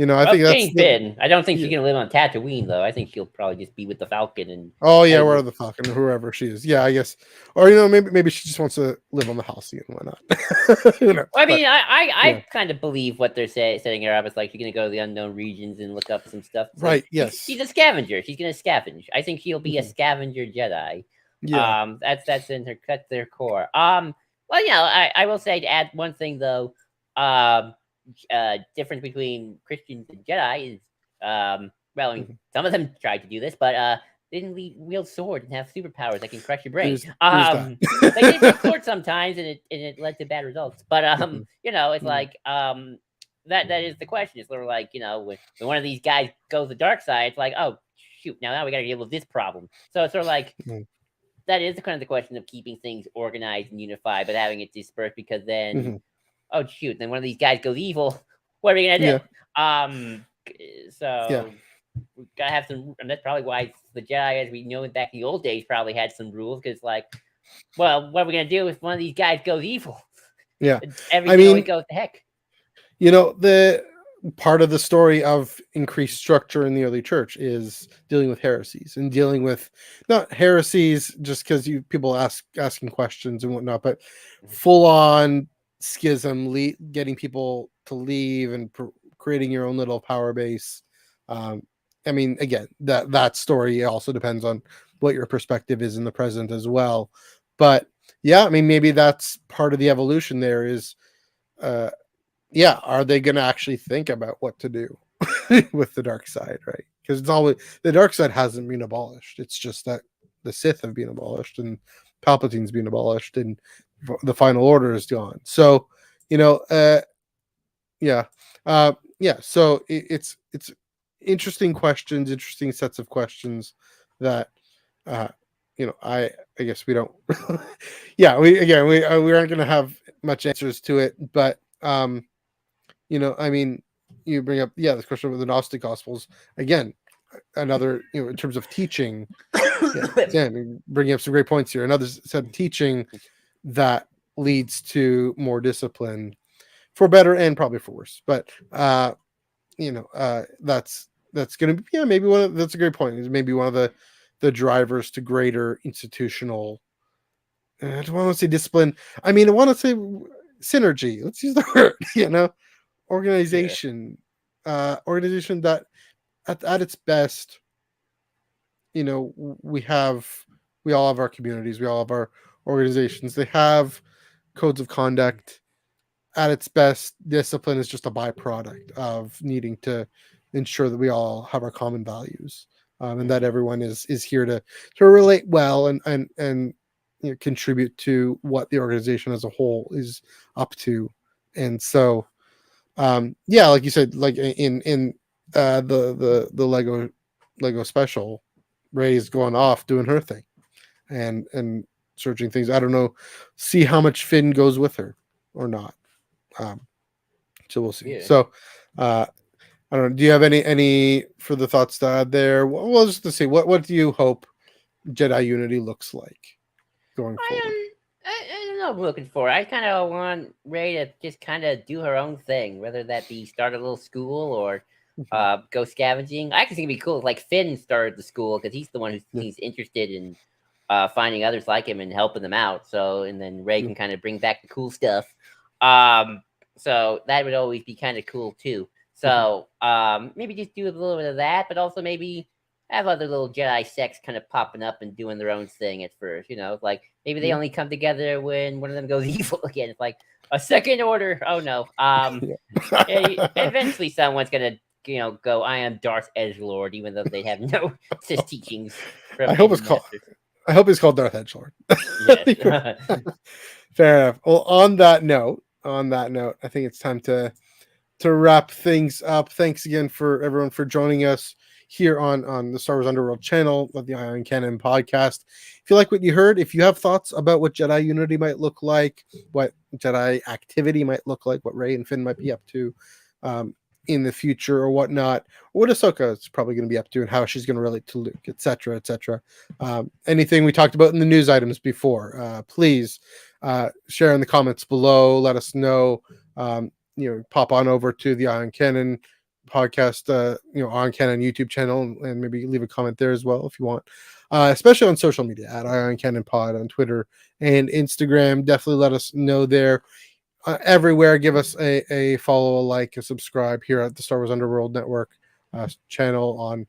I think that's Finn. I don't think she's gonna live on Tatooine though. I think she'll probably just be with the Falcon and. Oh yeah, where the Falcon, whoever she is. Yeah, I guess, or maybe she just wants to live on the Halcyon. Why not? I kind of believe what they're setting her up. It's like she's gonna go to the unknown regions and look up some stuff. It's right. Like, yes. She's a scavenger. She's gonna scavenge. I think she'll be a scavenger Jedi. Yeah. That's in her. That's their core. Well, I will say to add one thing though. Difference between Christians and Jedi is, some of them tried to do this, but they didn't wield swords and have superpowers that can crush your brain. They did wield swords sometimes, and it led to bad results. But it's like that is the question. It's sort of like when one of these guys goes the dark side, it's like, oh shoot, now we got to deal with this problem. So it's sort of like that is kind of the question of keeping things organized and unified, but having it dispersed because then, oh shoot, then one of these guys goes evil. What are we gonna do? So we gotta have some, and that's probably why the Jedi, as we know back in the old days, probably had some rules because, like, well, what are we gonna do if one of these guys goes evil? Yeah, Everything always goes to heck. You know, the part of the story of increased structure in the early church is dealing with heresies and dealing with not heresies just because people asking questions and whatnot, but full on schism, getting people to leave and creating your own little power base. I mean, again, that story also depends on what your perspective is in the present as well. But yeah, I mean, maybe that's part of the evolution there is, are they going to actually think about what to do with the dark side, right? Because it's always, the dark side hasn't been abolished. It's just that the Sith have been abolished and Palpatine's been abolished and the final order is gone. So, so it's interesting questions, interesting sets of questions that, I guess we don't, we aren't going to have much answers to it, but, I mean, you bring up, this question with the Gnostic Gospels again, another, in terms of teaching, bringing up some great points here. Another set of teaching that leads to more discipline, for better and probably for worse. But that's going to be maybe that's a great point. Is maybe one of the drivers to greater institutional. I don't want to say discipline. I mean, I want to say synergy. Let's use the word. Organization that at its best, we all have our communities, we all have our organizations, they have codes of conduct. At its best, discipline is just a byproduct of needing to ensure that we all have our common values, and that everyone is here to relate well and contribute to what the organization as a whole is up to. And so like you said, like in the Lego special, Rey's going off doing her thing and searching things. I don't know, see how much Finn goes with her or not. So we'll see. So I don't know, do you have any further thoughts to add there? Well, just to see what do you hope Jedi Unity looks like going forward? I don't know what I'm looking for. I kind of want Rey to just kind of do her own thing, whether that be start a little school or go scavenging. I actually think it'd be cool if, like, Finn started the school because he's the one who's interested in finding others like him and helping them out. So, and then Rey can kind of bring back the cool stuff. So that would always be kind of cool too. So maybe just do a little bit of that, but also maybe have other little Jedi sects kind of popping up and doing their own thing at first. Like maybe they only come together when one of them goes evil again. It's like a second order. Oh no. Eventually someone's gonna go, I am Darth Edgelord, even though they have no Sith teachings. I hope it's called Darth Edgelord. Yes. Fair enough. Well, on that note, I think it's time to wrap things up. Thanks again for everyone for joining us here on the Star Wars Underworld channel of the Ion Canon podcast. If you like what you heard, if you have thoughts about what Jedi Unity might look like, what Jedi activity might look like, what Rey and Finn might be up to in the future or whatnot, or what Ahsoka is probably going to be up to and how she's going to relate to Luke, etc., etc. Anything we talked about in the news items before, please share in the comments below. Let us know. Pop on over to the Ion Canon podcast, on Canon YouTube channel, and maybe leave a comment there as well if you want, especially on social media at Ion Canon Pod on Twitter and Instagram. Definitely let us know there. Everywhere, give us a follow, a like, a subscribe here at the Star Wars Underworld Network channel on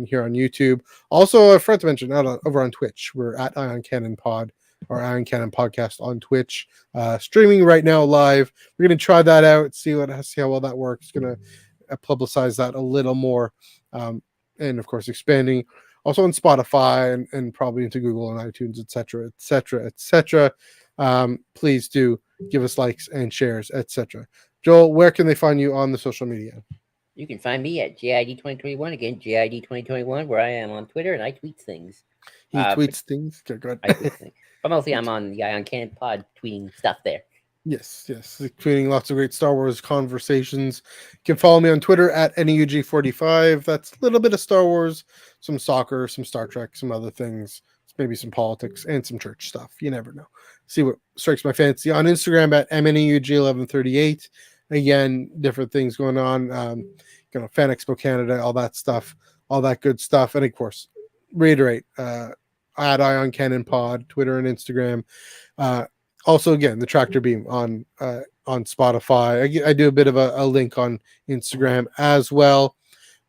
here on YouTube. Also, I forgot to mention over on Twitch, we're at Ion Canon Pod or Ion Canon Podcast on Twitch, streaming right now live. We're going to try that out, see how well that works. Going to publicize that a little more, and of course expanding also on Spotify and probably into Google and iTunes, etc., etc., etc. Please do give us likes and shares, etc. Joel, where can they find you on the social media? You can find me at JID 2021 again, JID 2021, where I am on Twitter and I tweet things. He But tweets things. Okay, good. I tweet things. But mostly I'm on the Ion Canon Pod tweeting stuff there. Yes, tweeting lots of great Star Wars conversations. You can follow me on Twitter at NEUG45. That's a little bit of Star Wars, some soccer, some Star Trek, some other things, maybe some politics and some church stuff. You never know. See what strikes my fancy. On Instagram at MNEUG1138. Again, different things going on. Fan Expo Canada, all that stuff, all that good stuff. And of course, reiterate, at Ion Canon Pod, Twitter and Instagram. Also, again, the Tractor Beam on Spotify. I do a bit of a link on Instagram as well.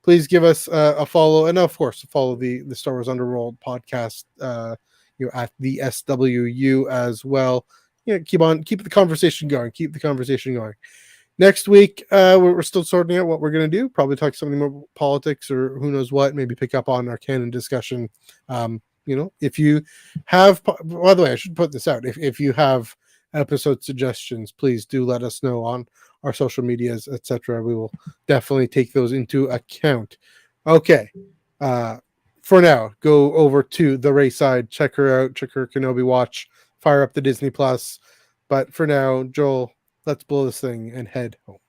Please give us a follow, and of course, follow the Star Wars Underworld podcast. At the SWU as well. Keep the conversation going. Keep the conversation going. Next week, we're still sorting out what we're going to do. Probably talk something more politics or who knows what. Maybe pick up on our canon discussion. If you have, by the way, I should put this out. If you have episode suggestions, please do let us know on our social medias, etc. We will definitely take those into account. Okay. For now, go over to the Rayside. Check her out. Check her Kenobi watch. Fire up the Disney Plus. But for now, Joel, let's blow this thing and head home.